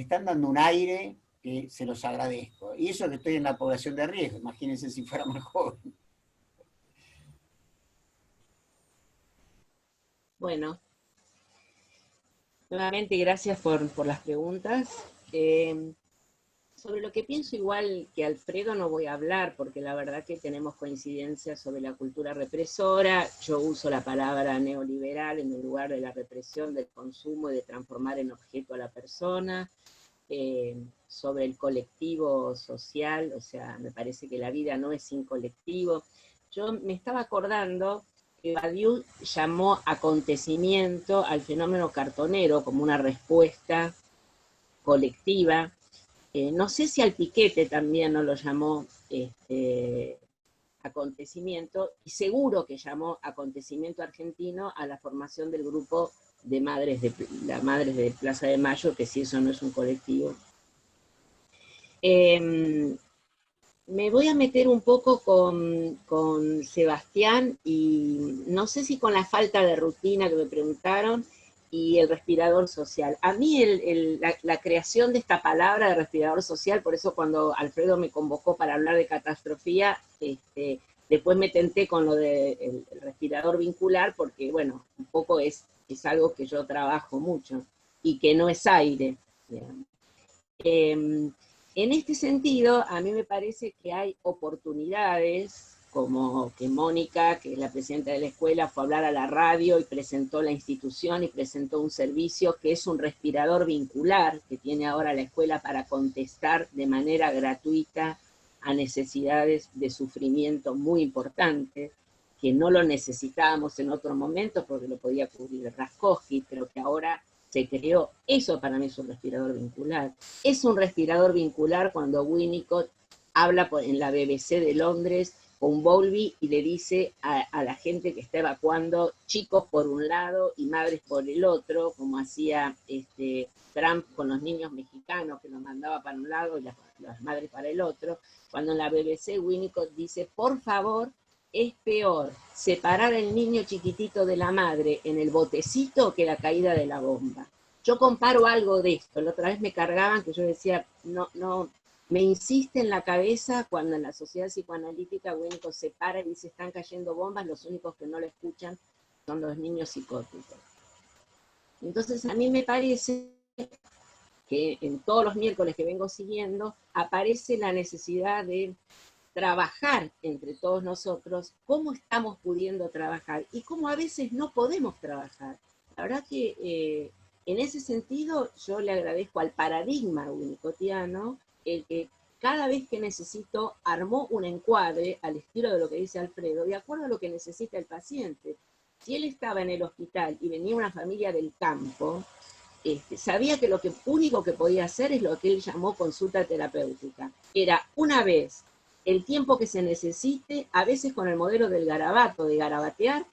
están dando un aire que se los agradezco. Y eso que estoy en la población de riesgo, imagínense si fuera más joven. Bueno, nuevamente gracias por las preguntas. Sobre lo que pienso igual que Alfredo no voy a hablar, porque la verdad que tenemos coincidencias sobre la cultura represora. Yo uso la palabra neoliberal en el lugar de la represión del consumo y de transformar en objeto a la persona. Sobre el colectivo social, o sea, me parece que la vida no es sin colectivo. Yo me estaba acordando que Badiou llamó acontecimiento al fenómeno cartonero como una respuesta colectiva. No sé si al piquete también no lo llamó acontecimiento, y seguro que llamó acontecimiento argentino a la formación del grupo de madres de Plaza de Mayo, que si eso no es un colectivo. Me voy a meter un poco con Sebastián, y no sé si con la falta de rutina que me preguntaron, y el respirador social. A mí la creación de esta palabra de respirador social, por eso cuando Alfredo me convocó para hablar de catastrofía, después me tenté con lo del respirador vincular, porque bueno, un poco es algo que yo trabajo mucho, y que no es aire. En este sentido, a mí me parece que hay oportunidades, como que Mónica, que es la presidenta de la escuela, fue a hablar a la radio y presentó la institución y presentó un servicio que es un respirador vincular que tiene ahora la escuela para contestar de manera gratuita a necesidades de sufrimiento muy importantes, que no lo necesitábamos en otro momento porque lo podía cubrir Raskowski, pero que ahora se creó. Eso para mí es un respirador vincular. Es un respirador vincular cuando Winnicott habla en la BBC de Londres con Bowlby y le dice a la gente que está evacuando, chicos por un lado y madres por el otro, como hacía Trump con los niños mexicanos, que los mandaba para un lado y las madres para el otro, cuando en la BBC Winnicott dice, por favor, es peor separar al niño chiquitito de la madre en el botecito que la caída de la bomba. Yo comparo algo de esto. La otra vez me cargaban que yo decía, no, me insiste en la cabeza cuando en la sociedad psicoanalítica Winnicott se para y dice, están cayendo bombas, los únicos que no lo escuchan son los niños psicóticos. Entonces a mí me parece que en todos los miércoles que vengo siguiendo aparece la necesidad de trabajar entre todos nosotros, cómo estamos pudiendo trabajar y cómo a veces no podemos trabajar. La verdad que en ese sentido yo le agradezco al paradigma winnicottiano el que cada vez que necesito armó un encuadre al estilo de lo que dice Alfredo, de acuerdo a lo que necesita el paciente. Si él estaba en el hospital y venía una familia del campo, sabía que lo único que podía hacer es lo que él llamó consulta terapéutica. Era una vez el tiempo que se necesite, a veces con el modelo del garabato, de garabatear,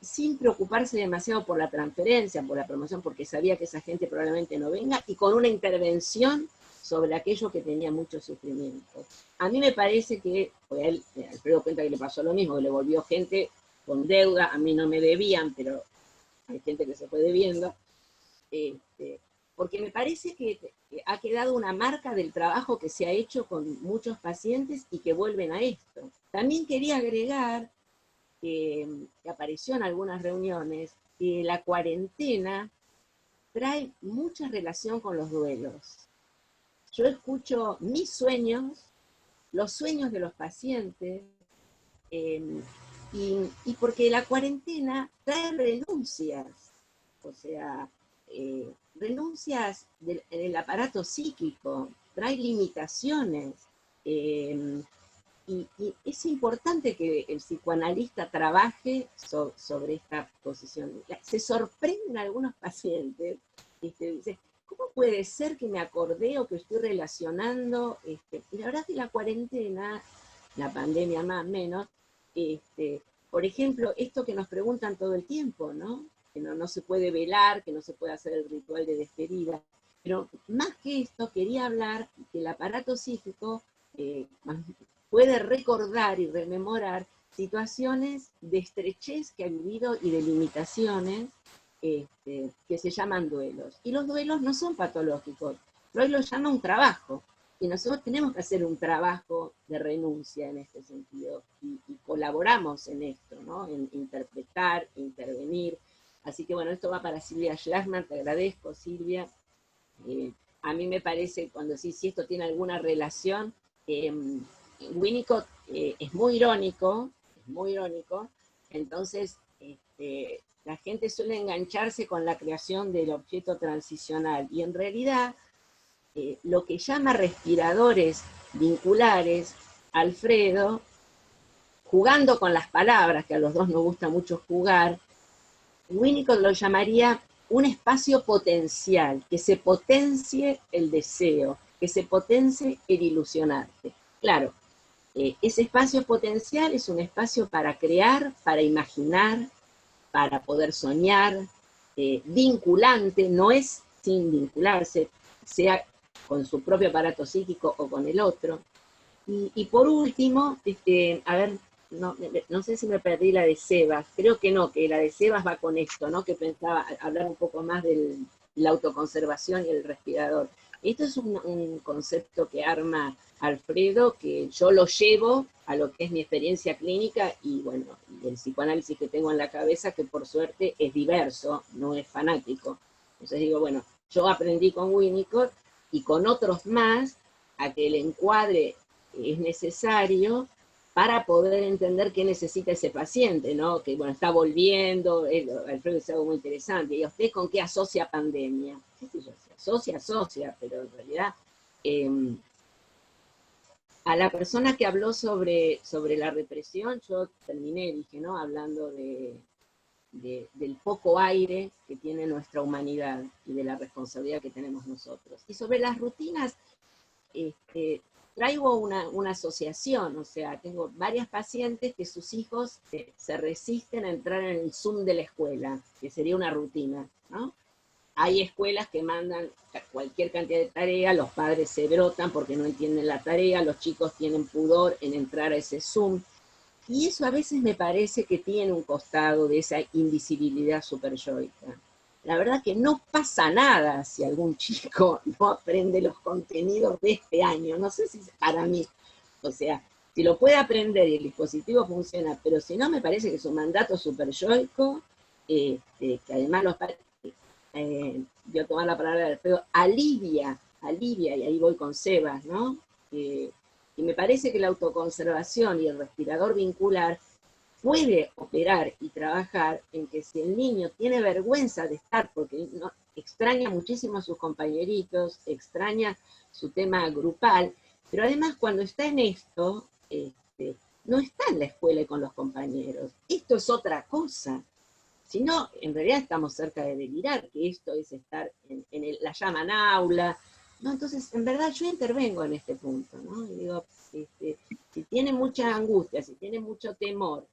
sin preocuparse demasiado por la transferencia, por la promoción, porque sabía que esa gente probablemente no venga, y con una intervención sobre aquello que tenía mucho sufrimiento. A mí me parece que, pues él, Alfredo cuenta que le pasó lo mismo, que le volvió gente con deuda, a mí no me debían, pero hay gente que se fue debiendo, porque me parece que ha quedado una marca del trabajo que se ha hecho con muchos pacientes y que vuelven a esto. También quería agregar, que apareció en algunas reuniones, que la cuarentena trae mucha relación con los duelos. Yo escucho mis sueños, los sueños de los pacientes, y porque la cuarentena trae renuncias, o sea, renuncias en el aparato psíquico, trae limitaciones, y es importante que el psicoanalista trabaje sobre esta posición. Se sorprenden algunos pacientes, dicen, ¿cómo puede ser que me acordé o que estoy relacionando? Y la verdad que la cuarentena, la pandemia más o menos, Por ejemplo, esto que nos preguntan todo el tiempo, ¿no? Que no se puede velar, que no se puede hacer el ritual de despedida. Pero más que esto, quería hablar que el aparato psíquico puede recordar y rememorar situaciones de estrechez que ha vivido y de limitaciones que se llaman duelos. Y los duelos no son patológicos. Freud los llama un trabajo. Y nosotros tenemos que hacer un trabajo de renuncia en este sentido. Y colaboramos en esto, ¿no? En interpretar, intervenir. Así que bueno, esto va para Silvia Schlagman. Te agradezco, Silvia. A mí me parece, cuando sí, si esto tiene alguna relación, Winnicott es muy irónico, entonces la gente suele engancharse con la creación del objeto transicional, y en realidad lo que llama respiradores vinculares, Alfredo, jugando con las palabras, que a los dos nos gusta mucho jugar, Winnicott lo llamaría un espacio potencial, que se potencie el deseo, que se potencie el ilusionarte. Claro, ese espacio potencial es un espacio para crear, para imaginar, para poder soñar, vinculante, no es sin vincularse, sea con su propio aparato psíquico o con el otro. Y por último, a ver, no sé si me perdí la de Sebas, creo que no, que la de Sebas va con esto, ¿no? Que pensaba hablar un poco más de la autoconservación y el respirador. Esto es un concepto que arma Alfredo, que yo lo llevo a lo que es mi experiencia clínica y bueno, el psicoanálisis que tengo en la cabeza, que por suerte es diverso, no es fanático. Entonces digo, bueno, yo aprendí con Winnicott y con otros más a que el encuadre es necesario para poder entender qué necesita ese paciente, ¿no? Que, bueno, está volviendo, Alfredo dice algo muy interesante, ¿y usted con qué asocia pandemia? ¿Qué sé yo? Asocia, pero en realidad, a la persona que habló sobre la represión, yo terminé, dije, ¿no? Hablando del poco aire que tiene nuestra humanidad y de la responsabilidad que tenemos nosotros. Y sobre las rutinas, traigo una asociación, o sea, tengo varias pacientes que sus hijos se resisten a entrar en el Zoom de la escuela, que sería una rutina, ¿no? Hay escuelas que mandan cualquier cantidad de tarea, los padres se brotan porque no entienden la tarea, los chicos tienen pudor en entrar a ese Zoom, y eso a veces me parece que tiene un costado de esa invisibilidad superyoica. La verdad que no pasa nada si algún chico no aprende los contenidos de este año, no sé si para mí, o sea, si lo puede aprender y el dispositivo funciona, pero si no, me parece que es un mandato superyoico, que además los padres, voy a tomar la palabra de Alfredo, alivia, y ahí voy con Sebas, ¿no? Y me parece que la autoconservación y el respirador vincular puede operar y trabajar en que si el niño tiene vergüenza de estar, porque no, extraña muchísimo a sus compañeritos, extraña su tema grupal, pero además cuando está en esto, no está en la escuela y con los compañeros. Esto es otra cosa. Si no, en realidad estamos cerca de delirar, que esto es estar la llaman aula. No, entonces, en verdad, yo intervengo en este punto, ¿no? Y digo, si tiene mucha angustia, si tiene mucho temor,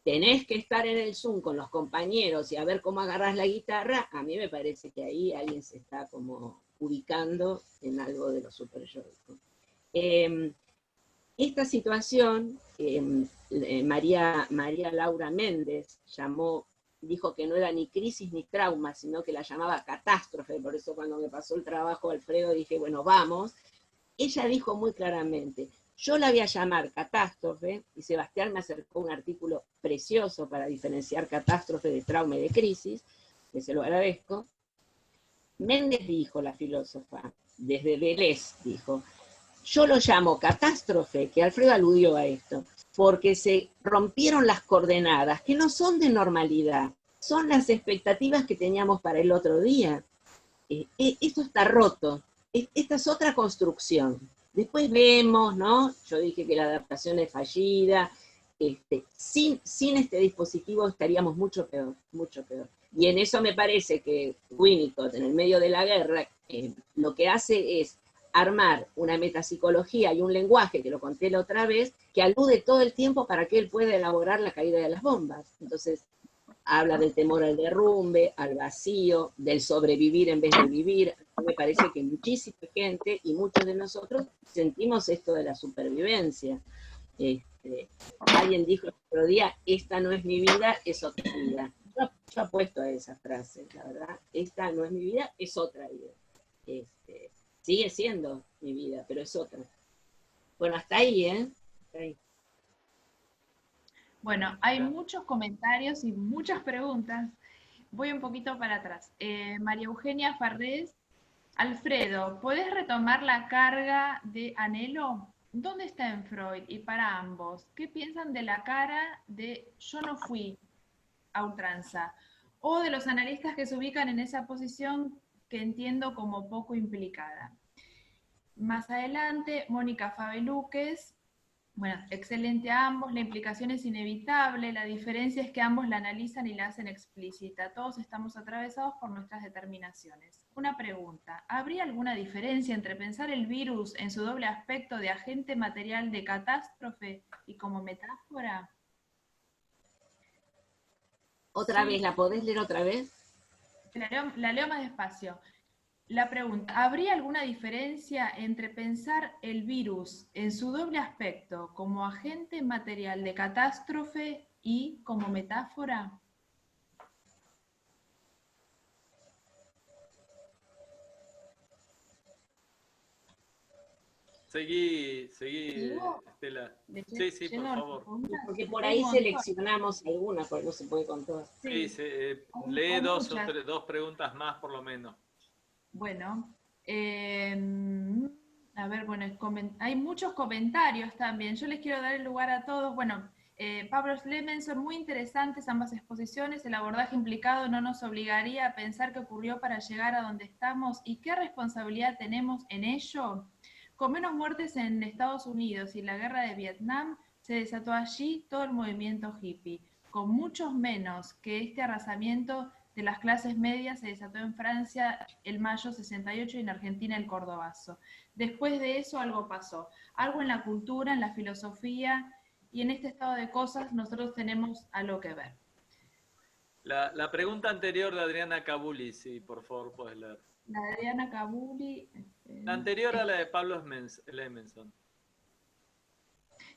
tenés que estar en el Zoom con los compañeros y a ver cómo agarrás la guitarra, a mí me parece que ahí alguien se está como ubicando en algo de lo superyoico. Esta situación, María Laura Méndez dijo que no era ni crisis ni trauma, sino que la llamaba catástrofe, por eso cuando me pasó el trabajo Alfredo dije, bueno, vamos. Ella dijo muy claramente, yo la voy a llamar catástrofe, y Sebastián me acercó un artículo precioso para diferenciar catástrofe de trauma y de crisis, que se lo agradezco. Méndez dijo, la filósofa, desde Deleuze dijo, yo lo llamo catástrofe, que Alfredo aludió a esto, porque se rompieron las coordenadas, que no son de normalidad, son las expectativas que teníamos para el otro día. Esto está roto, esta es otra construcción. Después vemos, ¿no? Yo dije que la adaptación es fallida, sin este dispositivo estaríamos mucho peor, mucho peor. Y en eso me parece que Winnicott, en el medio de la guerra, lo que hace es armar una metapsicología y un lenguaje, que lo conté la otra vez, que alude todo el tiempo para que él pueda elaborar la caída de las bombas. Entonces, habla del temor al derrumbe, al vacío, del sobrevivir en vez de vivir. Me parece que muchísima gente y muchos de nosotros sentimos esto de la supervivencia. Alguien dijo el otro día, esta no es mi vida, es otra vida. Yo apuesto a esa frase, la verdad. Esta no es mi vida, es otra vida. Sigue siendo mi vida, pero es otra. Bueno, hasta ahí, ¿eh? Hasta ahí. Bueno, hay muchos comentarios y muchas preguntas. Voy un poquito para atrás. María Eugenia Farrés. Alfredo, ¿podés retomar la carga de anhelo? ¿Dónde está en Freud? Y para ambos, ¿qué piensan de la cara de yo no fui a ultranza? O de los analistas que se ubican en esa posición que entiendo como poco implicada. Más adelante, Mónica Fabeluques. Bueno, excelente a ambos, la implicación es inevitable, la diferencia es que ambos la analizan y la hacen explícita, todos estamos atravesados por nuestras determinaciones. Una pregunta, ¿habría alguna diferencia entre pensar el virus en su doble aspecto de agente material de catástrofe y como metáfora? Otra vez, ¿la podés leer otra vez? La leo más despacio. La pregunta, ¿habría alguna diferencia entre pensar el virus en su doble aspecto como agente material de catástrofe y como metáfora? Seguí, Estela. Sí, por favor. Porque por ahí seleccionamos alguna, porque no se puede con todas. Sí, lee dos preguntas más por lo menos. Bueno, a ver, bueno, hay muchos comentarios también. Yo les quiero dar el lugar a todos. Bueno, Pablo Lemenson, muy interesantes ambas exposiciones. El abordaje implicado no nos obligaría a pensar qué ocurrió para llegar a donde estamos y qué responsabilidad tenemos en ello. Con menos muertes en Estados Unidos y la guerra de Vietnam, se desató allí todo el movimiento hippie. Con muchos menos que este arrasamiento de las clases medias se desató en Francia el mayo 68 y en Argentina el Cordobazo. Después de eso algo pasó, algo en la cultura, en la filosofía, y en este estado de cosas nosotros tenemos algo que ver. La pregunta anterior de Adriana Cabuli, sí, por favor, puedes leer. La de Adriana Cabuli. La anterior a la de Pablo Lemenson.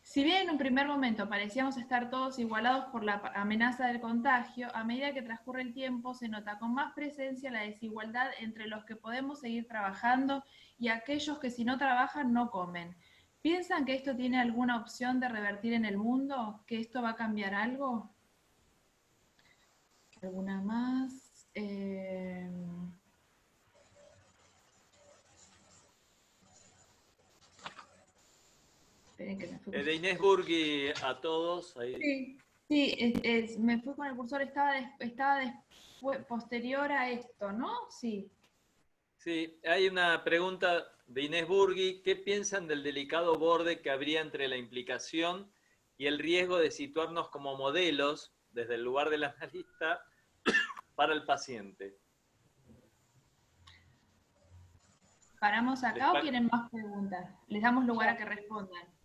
Si bien en un primer momento parecíamos estar todos igualados por la amenaza del contagio, a medida que transcurre el tiempo se nota con más presencia la desigualdad entre los que podemos seguir trabajando y aquellos que si no trabajan no comen. ¿Piensan que esto tiene alguna opción de revertir en el mundo? ¿Que esto va a cambiar algo? ¿Alguna más? De Inés Burgui a todos. Ahí. Sí, me fui con el cursor, estaba después, posterior a esto, ¿no? Sí. Sí, hay una pregunta de Inés Burgui. ¿Qué piensan del delicado borde que habría entre la implicación y el riesgo de situarnos como modelos desde el lugar del analista para el paciente? ¿Paramos acá o quieren más preguntas? Les damos lugar a que respondan.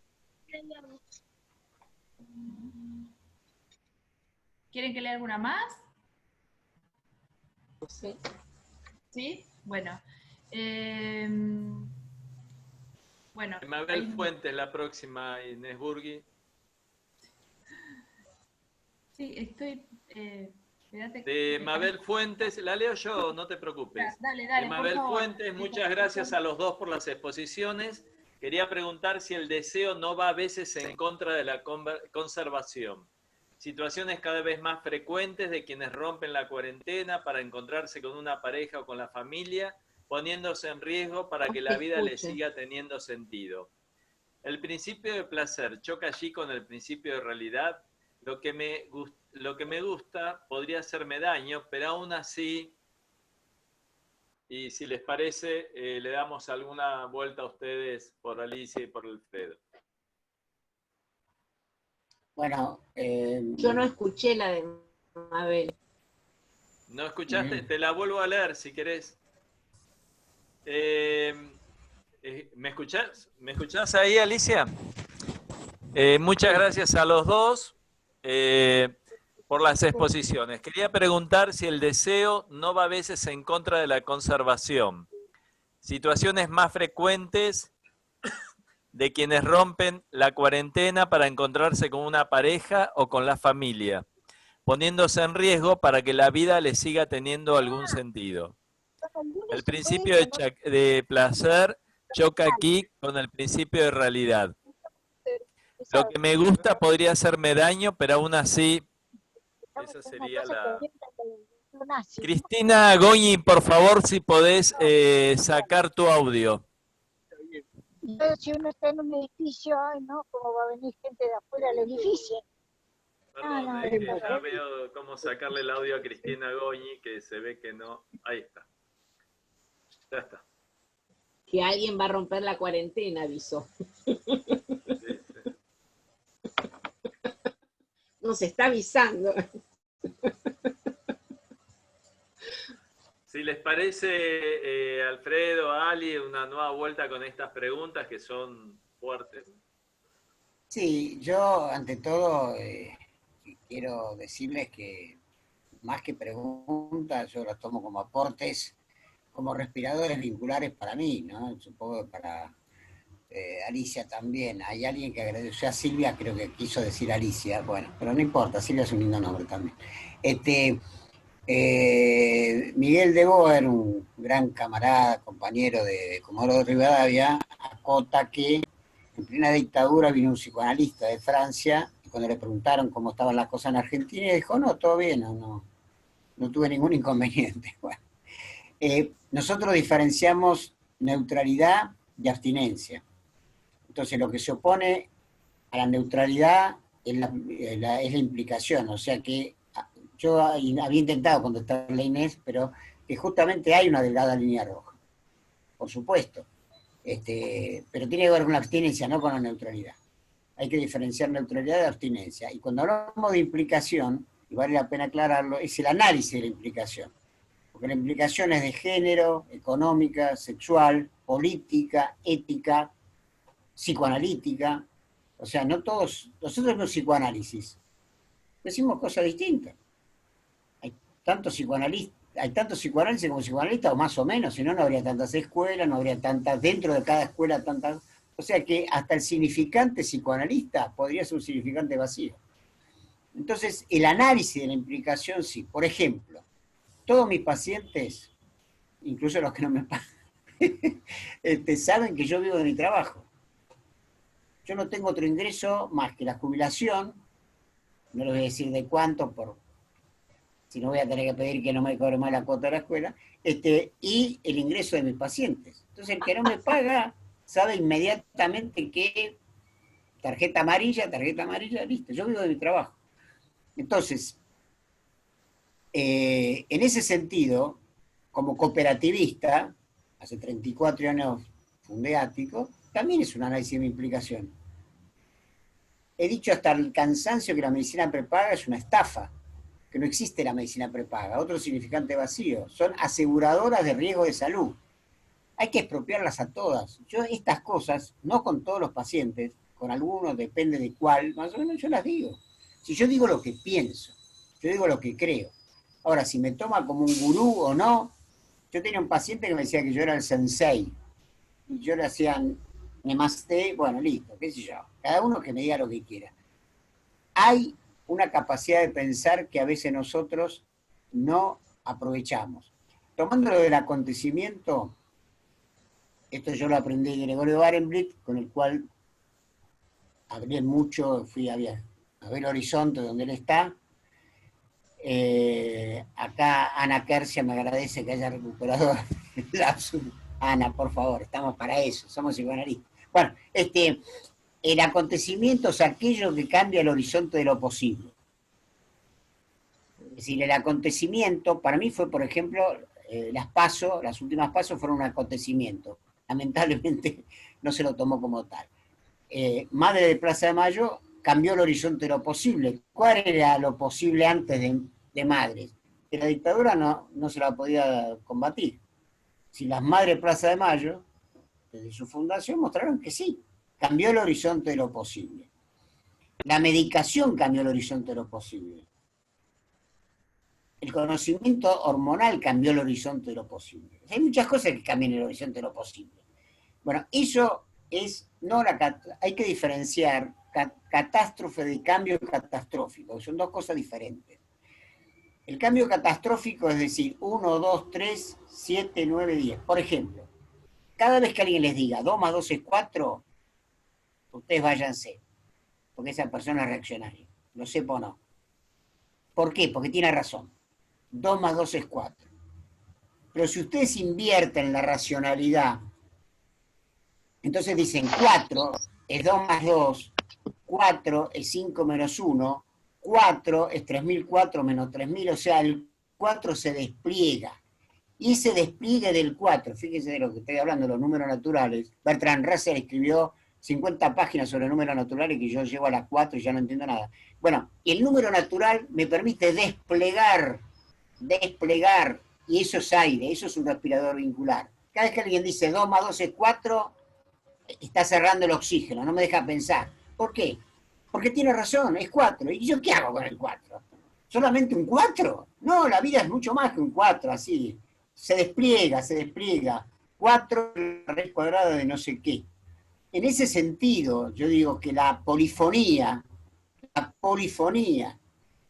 ¿Quieren que lea alguna más? Sí. ¿Sí? Bueno. Bueno. Mabel Fuentes, la próxima, Inés Burgui. Sí, estoy... de Mabel Fuentes, la leo yo, no te preocupes. Dale, de Mabel Fuentes, muchas gracias a los dos por las exposiciones. Quería preguntar si el deseo no va a veces en contra de la conservación. Situaciones cada vez más frecuentes de quienes rompen la cuarentena para encontrarse con una pareja o con la familia, poniéndose en riesgo para que la vida les siga teniendo sentido. El principio de placer choca allí con el principio de realidad. Lo que me gusta podría hacerme daño, pero aún así, y si les parece, le damos alguna vuelta a ustedes por Alicia y por Alfredo. Bueno, yo no escuché la de Mabel. ¿No escuchaste? Te la vuelvo a leer si querés. ¿Me escuchás? ¿Me escuchás ahí, Alicia? Muchas gracias a los dos por las exposiciones. Quería preguntar si el deseo no va a veces en contra de la conservación. Situaciones más frecuentes de quienes rompen la cuarentena para encontrarse con una pareja o con la familia, poniéndose en riesgo para que la vida les siga teniendo algún sentido. El principio de placer choca aquí con el principio de realidad. Lo que me gusta podría hacerme daño, pero aún así, esa sería la... Cristina Goñi, por favor, si podés sacar tu audio. Entonces, si uno está en un edificio, ay, ¿no? ¿Cómo va a venir gente de afuera al edificio? Perdón, que ya veo cómo sacarle el audio a Cristina Goñi, que se ve que no... Ahí está. Ya está. Que alguien va a romper la cuarentena, avisó. Sí, sí. Nos está avisando. Si les parece, Alfredo, Ali, una nueva vuelta con estas preguntas que son fuertes. Sí, yo ante todo quiero decirles que más que preguntas, yo las tomo como aportes, como respiradores vinculares para mí, ¿no? Supongo que para Alicia también. Hay alguien que agradeció a Silvia, creo que quiso decir Alicia, bueno, pero no importa, Silvia es un lindo nombre también. Miguel de Boer, un gran camarada, compañero de Comodoro Rivadavia, acota que en plena dictadura vino un psicoanalista de Francia, y cuando le preguntaron cómo estaban las cosas en Argentina, dijo, no, todo bien, no tuve ningún inconveniente. Bueno, nosotros diferenciamos neutralidad y abstinencia. Entonces, lo que se opone a la neutralidad es la implicación, o sea que yo había intentado contestarle a Inés, pero que justamente hay una delgada línea roja, por supuesto, pero tiene que ver con la abstinencia, no con la neutralidad. Hay que diferenciar neutralidad de abstinencia. Y cuando hablamos de implicación, y vale la pena aclararlo, es el análisis de la implicación. Porque la implicación es de género, económica, sexual, política, ética, psicoanalítica. O sea, no todos, nosotros no psicoanálisis, decimos cosas distintas. Hay tantos psicoanálisis como psicoanalistas, o más o menos, si no, no habría tantas escuelas, no habría tantas, dentro de cada escuela tantas. O sea que hasta el significante psicoanalista podría ser un significante vacío. Entonces, el análisis de la implicación, sí. Por ejemplo, todos mis pacientes, incluso los que no me pagan, saben que yo vivo de mi trabajo. Yo no tengo otro ingreso más que la jubilación, no les voy a decir de cuánto, si no voy a tener que pedir que no me cobre más la cuota de la escuela, y el ingreso de mis pacientes. Entonces, el que no me paga sabe inmediatamente que tarjeta amarilla, listo, yo vivo de mi trabajo. Entonces, en ese sentido, como cooperativista, hace 34 años fundé Ático, también es un análisis de mi implicación. He dicho hasta el cansancio que la medicina prepaga es una estafa, que no existe la medicina prepaga, otro significante vacío, son aseguradoras de riesgo de salud. Hay que expropiarlas a todas. Yo estas cosas, no con todos los pacientes, con algunos, depende de cuál, más o menos yo las digo. Si yo digo lo que pienso, yo digo lo que creo. Ahora, si me toma como un gurú o no, yo tenía un paciente que me decía que yo era el sensei, y yo le hacía namaste, bueno, listo, qué sé yo, cada uno que me diga lo que quiera. Hay una capacidad de pensar que a veces nosotros no aprovechamos. Tomándolo del acontecimiento, esto yo lo aprendí de Gregorio Barenblit, con el cual hablé mucho, fui a ver Horizonte, donde él está. Acá Ana Kersia me agradece que haya recuperado el lapsus. Ana, por favor, estamos para eso, somos psicoanalistas. Bueno, el acontecimiento es aquello que cambia el horizonte de lo posible. Es decir, el acontecimiento, para mí fue, por ejemplo, las últimas PASO fueron un acontecimiento. Lamentablemente no se lo tomó como tal. Madre de Plaza de Mayo cambió el horizonte de lo posible. ¿Cuál era lo posible antes de Madres? Que la dictadura no se la podía combatir. Si las Madres de Plaza de Mayo desde su fundación, mostraron que sí, cambió el horizonte de lo posible. La medicación cambió el horizonte de lo posible. El conocimiento hormonal cambió el horizonte de lo posible. Hay muchas cosas que cambian el horizonte de lo posible. Bueno, eso es, no la, hay que diferenciar catástrofe de cambio catastrófico, son dos cosas diferentes. El cambio catastrófico es decir, 1, 2, 3, 7, 9, 10. Por ejemplo, cada vez que alguien les diga 2 más 2 es 4, ustedes váyanse, porque esa persona es reaccionaria, lo sepa o no. ¿Por qué? Porque tiene razón. 2 más 2 es 4. Pero si ustedes invierten la racionalidad, entonces dicen 4 es 2 más 2, 4 es 5 menos 1, 4 es 3004 menos 3000, o sea, el 4 se despliega. Y ese despliegue del 4, fíjense de lo que estoy hablando, los números naturales, Bertrand Russell escribió 50 páginas sobre números naturales que yo llego a las 4 y ya no entiendo nada. Bueno, y el número natural me permite desplegar, y eso es aire, eso es un respirador vincular. Cada vez que alguien dice 2 más 2 es 4, está cerrando el oxígeno, no me deja pensar. ¿Por qué? Porque tiene razón, es 4. ¿Y yo qué hago con el 4? ¿Solamente un 4? No, la vida es mucho más que un 4, así. Se despliega. 4 raíz cuadrada de no sé qué. En ese sentido, yo digo que la polifonía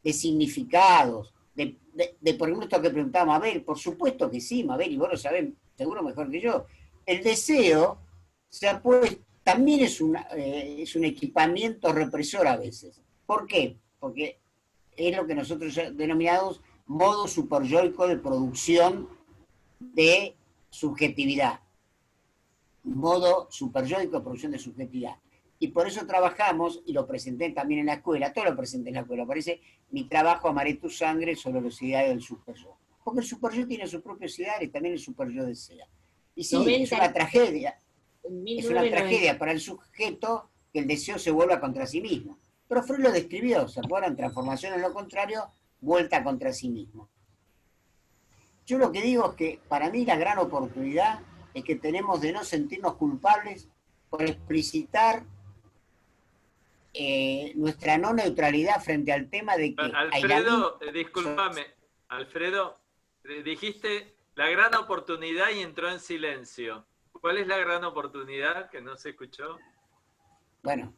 de significados, por ejemplo, esto que preguntaba Mabel, por supuesto que sí, Mabel, y vos lo sabés seguro mejor que yo. El deseo también es un equipamiento represor a veces. ¿Por qué? Porque es lo que nosotros denominamos modo superyoico de producción de subjetividad. Modo superyoico de producción de subjetividad. Y por eso trabajamos, y lo presenté también en la escuela, todo lo presenté en la escuela, aparece mi trabajo Amaré tu sangre sobre los ideales del superyo. Porque el superyo tiene sus propios ideales, también el superyo desea. Y sí, 90, es una tragedia. Es una tragedia para el sujeto que el deseo se vuelva contra sí mismo. Pero Freud lo describió, ¿se acuerdan? Transformación en lo contrario, vuelta contra sí mismo. Yo lo que digo es que para mí la gran oportunidad es que tenemos de no sentirnos culpables por explicitar nuestra no neutralidad frente al tema de que... Alfredo, discúlpame, Alfredo, dijiste la gran oportunidad y entró en silencio. ¿Cuál es la gran oportunidad que no se escuchó? Bueno,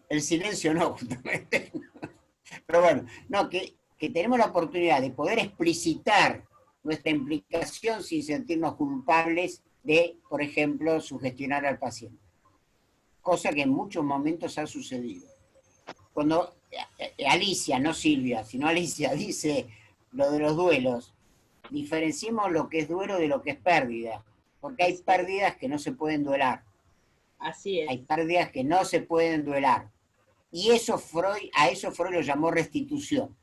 el silencio no, justamente. Pero bueno, no, que tenemos la oportunidad de poder explicitar nuestra implicación sin sentirnos culpables de, por ejemplo, sugestionar al paciente. Cosa que en muchos momentos ha sucedido. Cuando Alicia, no Silvia, sino Alicia dice lo de los duelos, diferenciemos lo que es duelo de lo que es pérdida, porque hay pérdidas que no se pueden duelar. Así es. Hay pérdidas que no se pueden duelar. Y eso a eso Freud lo llamó restitución,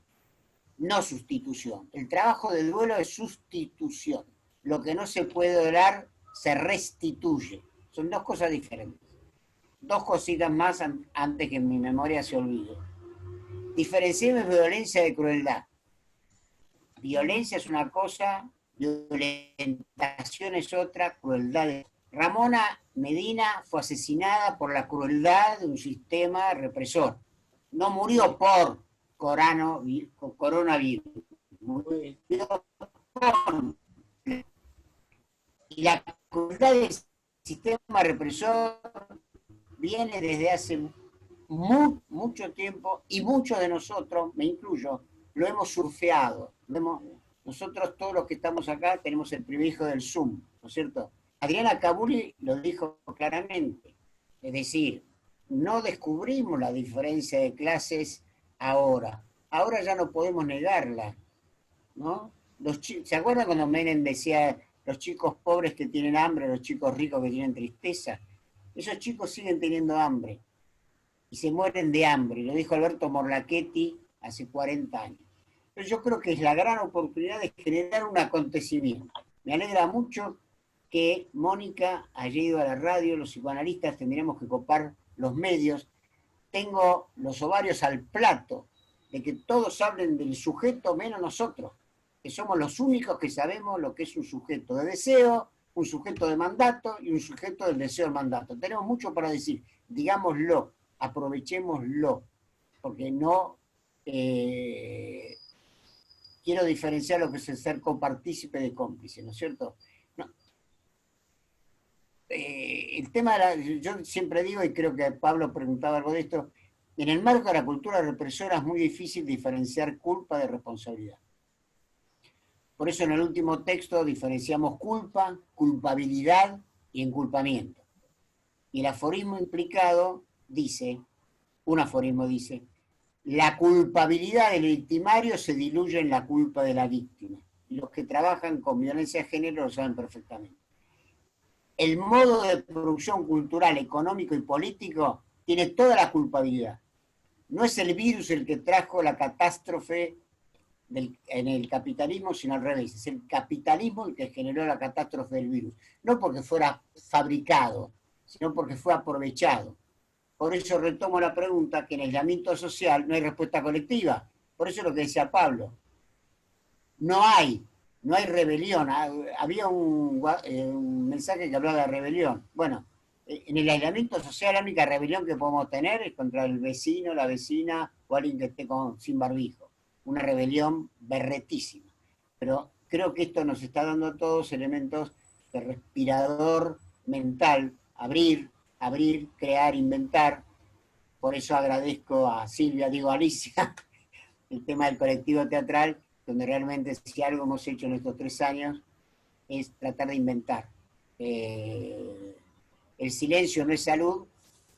no sustitución. El trabajo del duelo es sustitución. Lo que no se puede duelar se restituye. Son dos cosas diferentes. Dos cositas más antes que mi memoria se olvide. Diferenciemos violencia de crueldad. Violencia es una cosa, violentación es otra, crueldad es otra. Ramona Medina fue asesinada por la crueldad de un sistema represor. No murió por coronavirus. Murió por... Y la crueldad del sistema represor viene desde hace mucho tiempo y muchos de nosotros, me incluyo, lo hemos surfeado. Nosotros todos los que estamos acá tenemos el privilegio del Zoom, ¿no es cierto? Adriana Cabuli lo dijo claramente, es decir, no descubrimos la diferencia de clases ahora ya no podemos negarla, ¿no? ¿Se acuerdan cuando Menem decía los chicos pobres que tienen hambre, los chicos ricos que tienen tristeza? Esos chicos siguen teniendo hambre y se mueren de hambre, lo dijo Alberto Morlachetti hace 40 años. Pero yo creo que es la gran oportunidad de generar un acontecimiento. Me alegra mucho que Mónica haya ido a la radio, los psicoanalistas tendríamos que copar los medios. Tengo los ovarios al plato de que todos hablen del sujeto menos nosotros, que somos los únicos que sabemos lo que es un sujeto de deseo un sujeto de mandato y un sujeto del deseo del mandato. Tenemos mucho para decir, digámoslo, aprovechémoslo, porque no quiero diferenciar lo que es el ser copartícipe de cómplice, ¿no es cierto? No. El tema yo siempre digo, y creo que Pablo preguntaba algo de esto, en el marco de la cultura represora es muy difícil diferenciar culpa de responsabilidad. Por eso en el último texto diferenciamos culpa, culpabilidad y enculpamiento. Y el aforismo implicado dice, un aforismo dice, la culpabilidad del victimario se diluye en la culpa de la víctima. Y los que trabajan con violencia de género lo saben perfectamente. El modo de producción cultural, económico y político tiene toda la culpabilidad. No es el virus el que trajo la catástrofe en el capitalismo, sino al revés. Es el capitalismo el que generó la catástrofe del virus. No porque fuera fabricado, sino porque fue aprovechado. Por eso retomo la pregunta, que en el aislamiento social no hay respuesta colectiva. Por eso es lo que decía Pablo. No hay rebelión. Había un mensaje que hablaba de rebelión. Bueno, en el aislamiento social la única rebelión que podemos tener es contra el vecino, la vecina o alguien que esté sin barbijo. Una rebelión berretísima. Pero creo que esto nos está dando a todos elementos de respirador mental, abrir, crear, inventar. Por eso agradezco a Silvia, digo a Alicia, el tema del colectivo teatral, donde realmente si algo hemos hecho en estos 3 años es tratar de inventar. El silencio no es salud,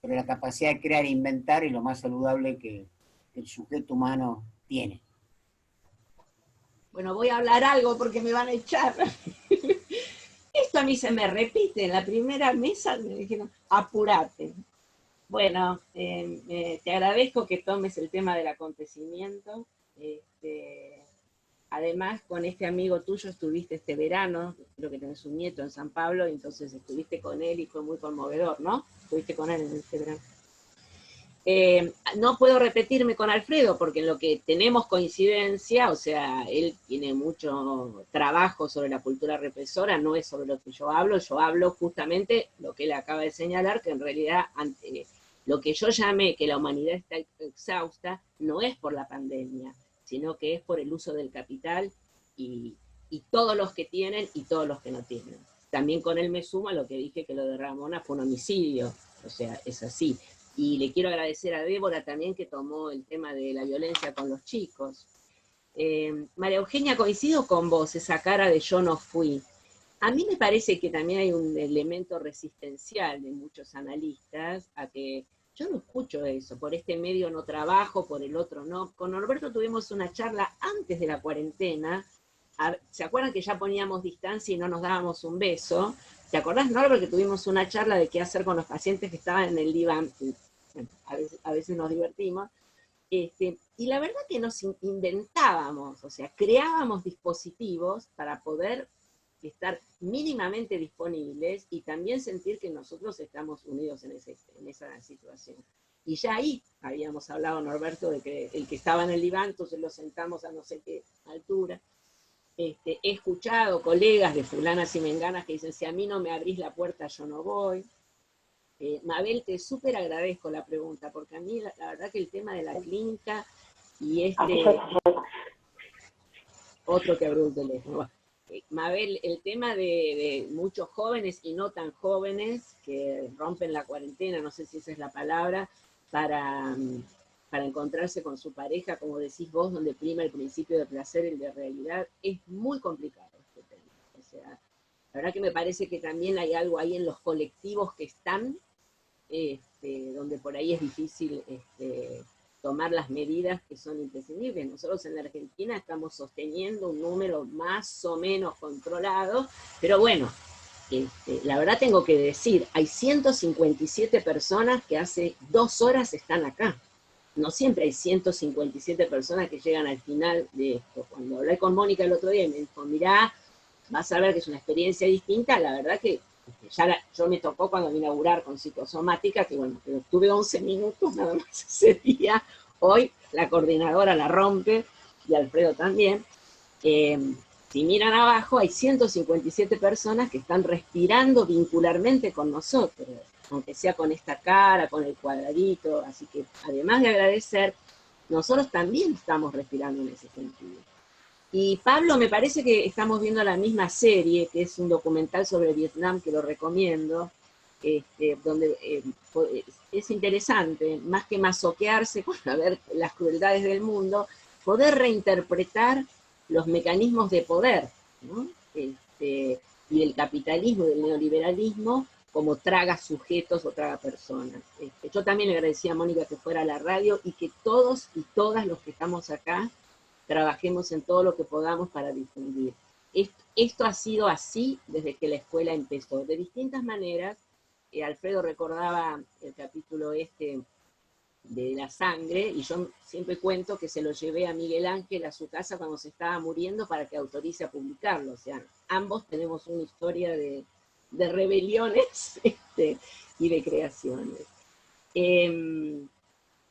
pero la capacidad de crear e inventar es lo más saludable que el sujeto humano tiene. Bueno, voy a hablar algo porque me van a echar. Esto a mí se me repite. En la primera mesa me dijeron, apurate. Bueno, te agradezco que tomes el tema del acontecimiento. Además, con este amigo tuyo estuviste este verano, creo que tenés un nieto en San Pablo, entonces estuviste con él y fue muy conmovedor, ¿no? Estuviste con él en este verano. No puedo repetirme con Alfredo, porque en lo que tenemos coincidencia, o sea, él tiene mucho trabajo sobre la cultura represora, no es sobre lo que yo hablo justamente lo que él acaba de señalar, que en realidad lo que yo llamé que la humanidad está exhausta, no es por la pandemia, sino que es por el uso del capital y todos los que tienen y todos los que no tienen. También con él me sumo a lo que dije, que lo de Ramona fue un homicidio, o sea, es así. Y le quiero agradecer a Débora también que tomó el tema de la violencia con los chicos. María Eugenia, coincido con vos, esa cara de yo no fui. A mí me parece que también hay un elemento resistencial de muchos analistas a que yo no escucho eso, por este medio no trabajo, por el otro no. Con Norberto tuvimos una charla antes de la cuarentena. ¿Se acuerdan que ya poníamos distancia y no nos dábamos un beso? ¿Te acordás, Norbert, que tuvimos una charla de qué hacer con los pacientes que estaban en el diván? Bueno, a veces nos divertimos. Y la verdad que nos inventábamos, o sea, creábamos dispositivos para poder estar mínimamente disponibles y también sentir que nosotros estamos unidos en esa situación. Y ya ahí habíamos hablado, Norberto, de que el que estaba en el diván, entonces lo sentamos a no sé qué altura. He escuchado colegas de fulanas y menganas que dicen, si a mí no me abrís la puerta, yo no voy. Mabel, te súper agradezco la pregunta, porque a mí la verdad que el tema de la clínica y otro que abrió el teléfono. Mabel, el tema de muchos jóvenes y no tan jóvenes que rompen la cuarentena, no sé si esa es la palabra, para encontrarse con su pareja, como decís vos, donde prima el principio de placer y el de realidad, es muy complicado este tema. O sea, la verdad que me parece que también hay algo ahí en los colectivos que están, donde por ahí es difícil tomar las medidas que son imprescindibles. Nosotros en la Argentina estamos sosteniendo un número más o menos controlado, pero bueno, la verdad tengo que decir, hay 157 personas que hace 2 horas están acá. No siempre hay 157 personas que llegan al final de esto. Cuando hablé con Mónica el otro día y me dijo, mirá, vas a ver que es una experiencia distinta, la verdad que yo me tocó cuando me inaugurar con psicosomática, que bueno, pero tuve 11 minutos nada más ese día. Hoy la coordinadora la rompe, y Alfredo también. Si miran abajo, hay 157 personas que están respirando vincularmente con nosotros, aunque sea con esta cara, con el cuadradito. Así que, además de agradecer, nosotros también estamos respirando en ese sentido. Y Pablo, me parece que estamos viendo la misma serie, que es un documental sobre Vietnam, que lo recomiendo, donde es interesante, más que masoquearse con ver las crueldades del mundo, poder reinterpretar los mecanismos de poder, ¿no? Y el capitalismo, del neoliberalismo, como traga sujetos o traga personas. Yo también le agradecía a Mónica que fuera a la radio y que todos y todas los que estamos acá trabajemos en todo lo que podamos para difundir. Esto ha sido así desde que la escuela empezó, de distintas maneras. Alfredo recordaba el capítulo de la sangre, y yo siempre cuento que se lo llevé a Miguel Ángel a su casa cuando se estaba muriendo para que autorice a publicarlo. O sea, ambos tenemos una historia de rebeliones y de creaciones. Y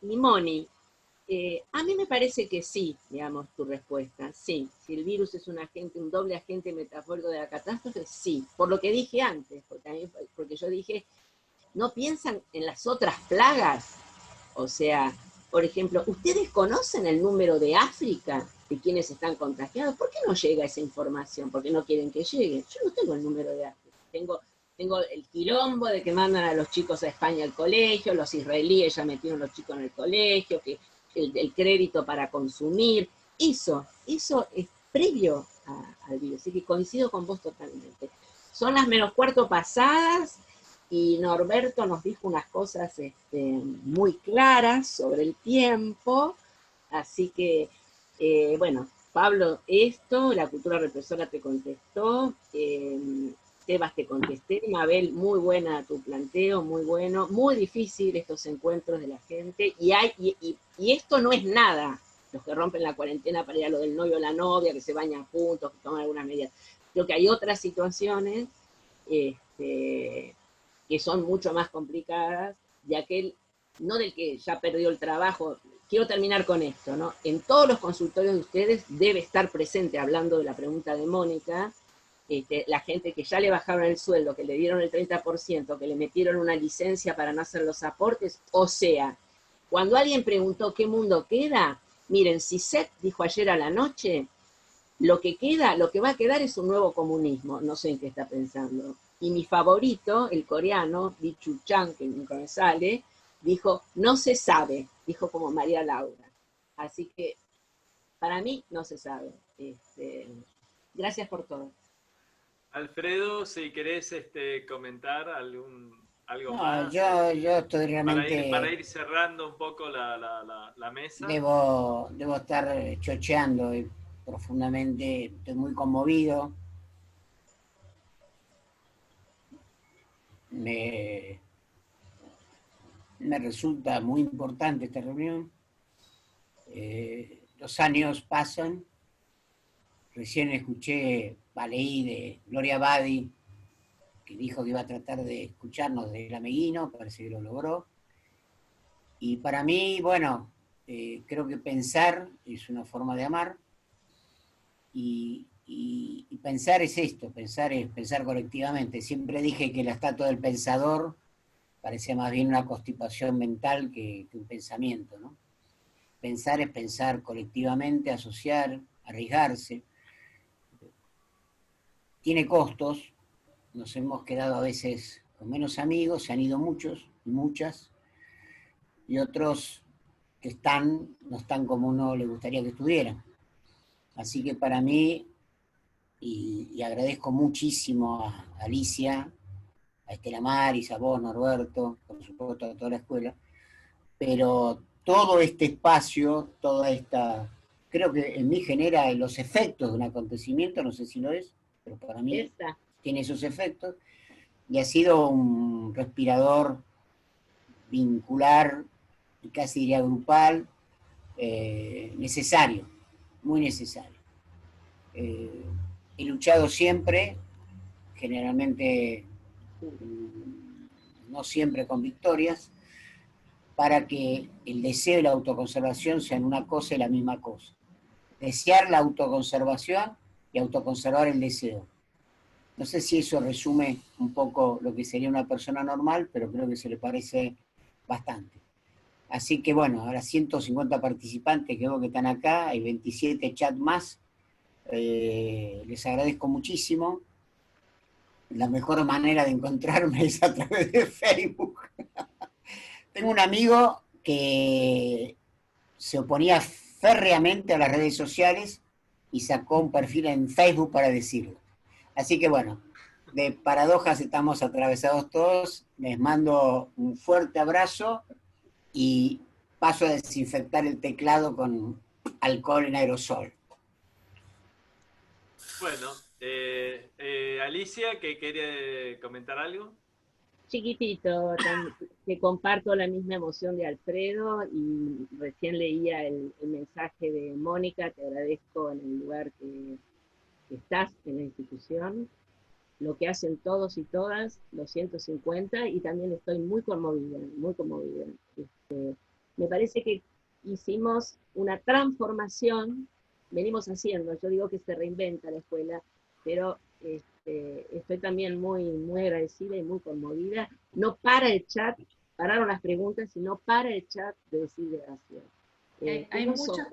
Moni, a mí me parece que sí, digamos, tu respuesta, sí. Si el virus es un agente, un doble agente metafórico de la catástrofe, sí. Por lo que dije antes, porque yo dije, ¿no piensan en las otras plagas? O sea, por ejemplo, ¿ustedes conocen el número de África de quienes están contagiados? ¿Por qué no llega esa información? ¿Por qué no quieren que llegue? Yo no tengo el número de África. Tengo el quilombo de que mandan a los chicos a España al colegio, los israelíes ya metieron a los chicos en el colegio, que el crédito para consumir. Eso es previo al virus. Así que coincido con vos totalmente. Son las -4 pasadas, y Norberto nos dijo unas cosas muy claras sobre el tiempo, así que, bueno, Pablo, la cultura represora te contestó, Sebas te contesté, Mabel, muy buena tu planteo, muy bueno, muy difícil estos encuentros de la gente, y esto no es nada, los que rompen la cuarentena para ir a lo del novio o la novia, que se bañan juntos, que toman algunas medidas. Creo que hay otras situaciones, que son mucho más complicadas, no del que ya perdió el trabajo. Quiero terminar con esto, ¿no? En todos los consultorios de ustedes debe estar presente, hablando de la pregunta de Mónica, la gente que ya le bajaron el sueldo, que le dieron el 30%, que le metieron una licencia para no hacer los aportes. O sea, cuando alguien preguntó qué mundo queda, miren, CISET dijo ayer a la noche, lo que va a quedar es un nuevo comunismo. No sé en qué está pensando. Y mi favorito, el coreano, Lee Chu-chan, que nunca me sale, dijo, no se sabe, dijo como María Laura. Así que, para mí, no se sabe. Gracias por todo. Alfredo, si querés comentar algo No, más. yo estoy realmente... Para ir cerrando un poco la mesa. Debo estar chocheando profundamente, estoy muy conmovido. Me resulta muy importante esta reunión. Los años pasan. Recién leí de Gloria Badi, que dijo que iba a tratar de escucharnos del Ameguino, parece que lo logró. Y para mí, bueno, creo que pensar es una forma de amar, y pensar es esto, pensar es pensar colectivamente. Siempre dije que la estatua del pensador parecía más bien una constipación mental que un pensamiento, ¿no? Pensar es pensar colectivamente, asociar, arriesgarse. Tiene costos, nos hemos quedado a veces con menos amigos, se han ido muchos y muchas, y otros que no están como uno le gustaría que estuvieran. Así que para mí, y agradezco muchísimo a Alicia, a Estela Maris, a vos, Norberto, por supuesto a toda la escuela, pero todo este espacio, creo que en mí genera los efectos de un acontecimiento, no sé si lo es, pero para mí tiene esos efectos, y ha sido un respirador vincular, y casi diría grupal, necesario, muy necesario. He luchado siempre, generalmente no siempre con victorias, para que el deseo y la autoconservación sean una cosa y la misma cosa. Desear la autoconservación y autoconservar el deseo. No sé si eso resume un poco lo que sería una persona normal, pero creo que se le parece bastante. Así que bueno, ahora 150 participantes que veo que están acá, hay 27 chats más. Les agradezco muchísimo. La mejor manera de encontrarme es a través de Facebook. Tengo un amigo que se oponía férreamente a las redes sociales y sacó un perfil en Facebook para decirlo. Así que bueno, de paradojas estamos atravesados todos. Les mando un fuerte abrazo y paso a desinfectar el teclado con alcohol en aerosol. Bueno, Alicia, ¿que quiere comentar algo? Chiquitito, que comparto la misma emoción de Alfredo y recién leía el mensaje de Mónica, te agradezco en el lugar que estás en la institución, lo que hacen todos y todas, los 150, y también estoy muy conmovida, muy conmovida. Me parece que hicimos una transformación, venimos haciendo, yo digo que se reinventa la escuela, pero estoy también muy, muy agradecida y muy conmovida. No para el chat, pararon las preguntas y no para el chat de decir gracias. Hay muchas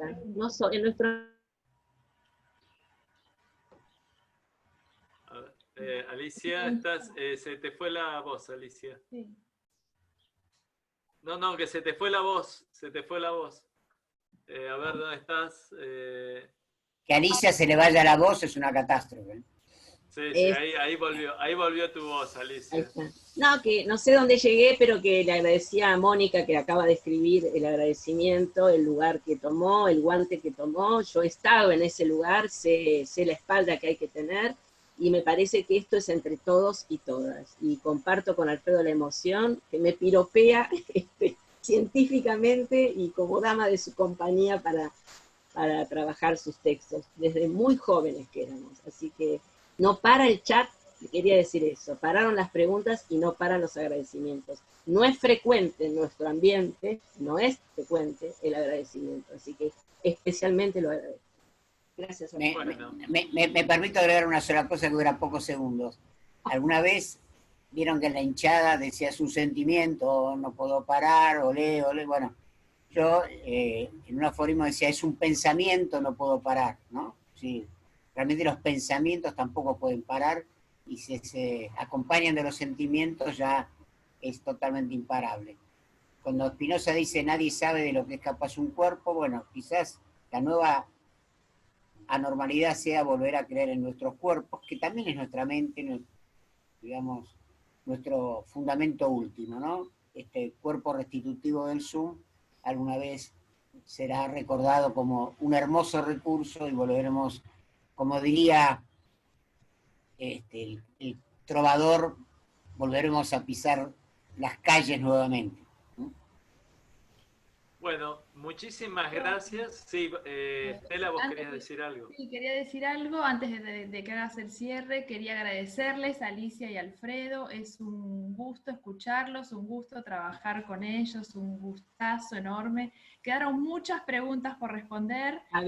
en nuestro... Alicia, se te fue la voz, Alicia. Sí. No, que se te fue la voz, se te fue la voz. A ver, ¿dónde estás? Que a Alicia se le vaya la voz es una catástrofe. Sí, ahí volvió tu voz, Alicia. Ahí está. No, que no sé dónde llegué, pero que le agradecía a Mónica, que acaba de escribir el agradecimiento, el lugar que tomó, el guante que tomó. Yo he estado en ese lugar, sé la espalda que hay que tener, y me parece que esto es entre todos y todas. Y comparto con Alfredo la emoción, que me piropea científicamente y como dama de su compañía para trabajar sus textos, desde muy jóvenes que éramos. Así que no para el chat, quería decir eso, pararon las preguntas y no paran los agradecimientos. No es frecuente en nuestro ambiente, no es frecuente el agradecimiento, así que especialmente lo agradezco. Gracias. Me permito agregar una sola cosa que dura pocos segundos. ¿Alguna vez vieron que en la hinchada decía su sentimiento, no puedo parar, olé? Bueno, yo en un aforismo decía, es un pensamiento, no puedo parar, ¿no? Sí, realmente los pensamientos tampoco pueden parar, y si se acompañan de los sentimientos ya es totalmente imparable. Cuando Spinoza dice, nadie sabe de lo que es capaz un cuerpo, bueno, quizás la nueva anormalidad sea volver a creer en nuestros cuerpos, que también es nuestra mente, digamos, nuestro fundamento último, ¿no? Este cuerpo restitutivo del Zoom alguna vez será recordado como un hermoso recurso y volveremos, como diría el trovador, volveremos a pisar las calles nuevamente. Bueno, muchísimas gracias. Sí, Estela, vos querías decir algo. Sí, quería decir algo antes de que hagas el cierre. Quería agradecerles a Alicia y Alfredo. Es un gusto escucharlos, un gusto trabajar con ellos, un gustazo enorme. Quedaron muchas preguntas por responder. Está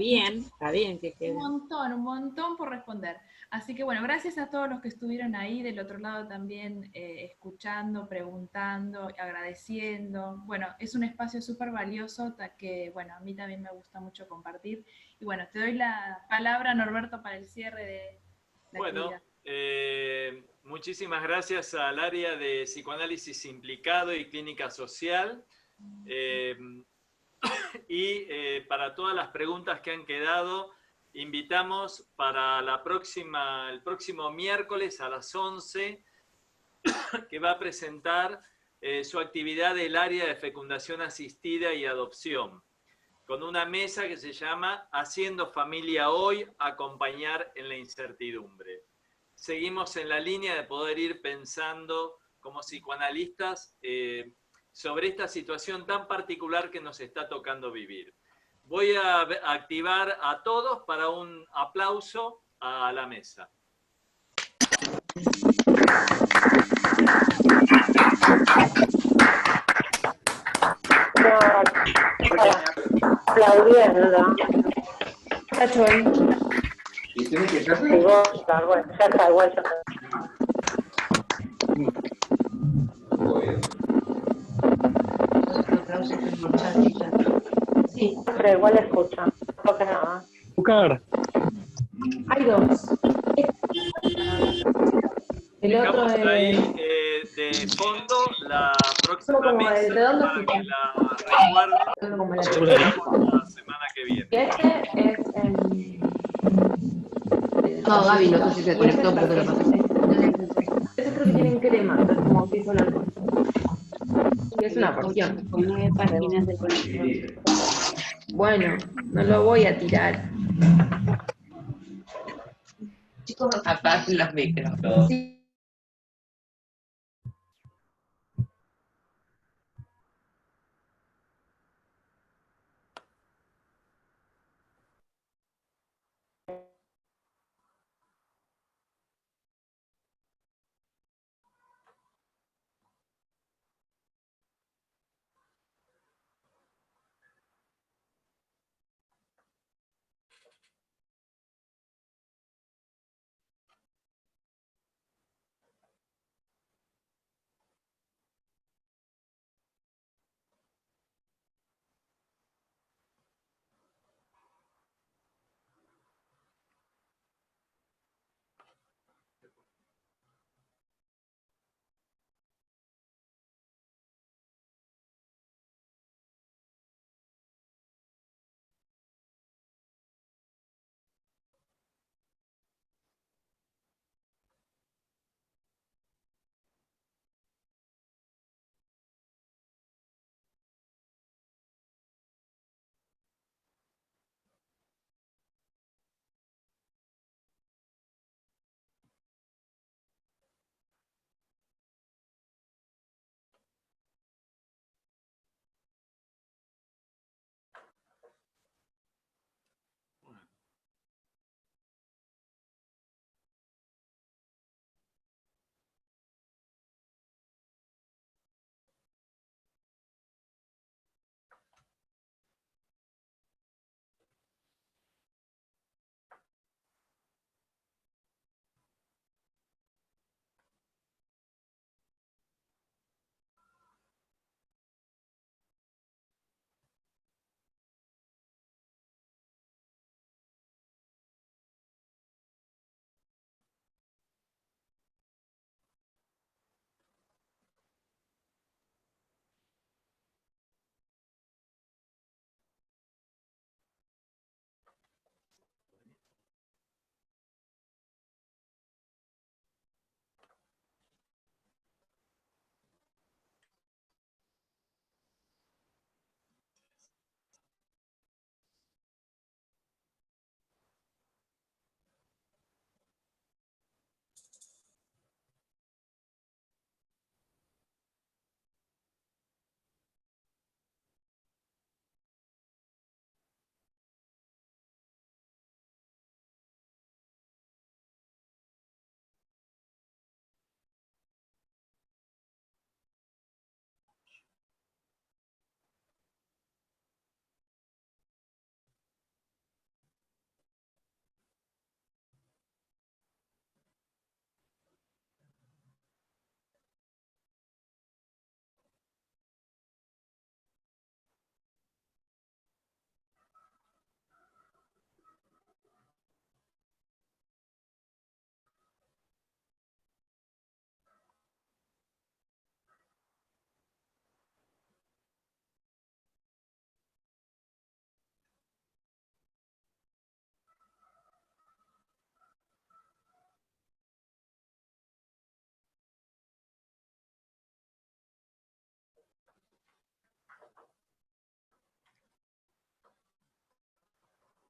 bien que quede. Un montón por responder. Así que bueno, gracias a todos los que estuvieron ahí del otro lado también, escuchando, preguntando, agradeciendo. Bueno, es un espacio súper valioso que, bueno, a mí también me gusta mucho compartir. Y bueno, te doy la palabra, Norberto, para el cierre de la actividad. Muchísimas gracias al área de psicoanálisis implicado y clínica social. Y para todas las preguntas que han quedado, invitamos para el próximo miércoles a las 11, que va a presentar su actividad del área de fecundación asistida y adopción, con una mesa que se llama Haciendo Familia Hoy, acompañar en la incertidumbre. Seguimos en la línea de poder ir pensando como psicoanalistas sobre esta situación tan particular que nos está tocando vivir. Voy a activar a todos para un aplauso a la mesa. Aplaudiendo. tenés que hacer. Bueno, ya está, igual ya está. Sí, pero igual escucha, no toca nada. Buscar. Hay dos. El otro Dejamos ahí es... de fondo la próxima como misa el redondo para que sí. la recuerden como la la semana que viene. Y este es... No, Gaby, no sé si se conectó, pero te lo paso. Ese creo que tienen crema, pero como piso blanco. Y es una porción. 9 páginas de conexión. Bueno, no lo voy a tirar. Chicos, apaguen los micros. Sí.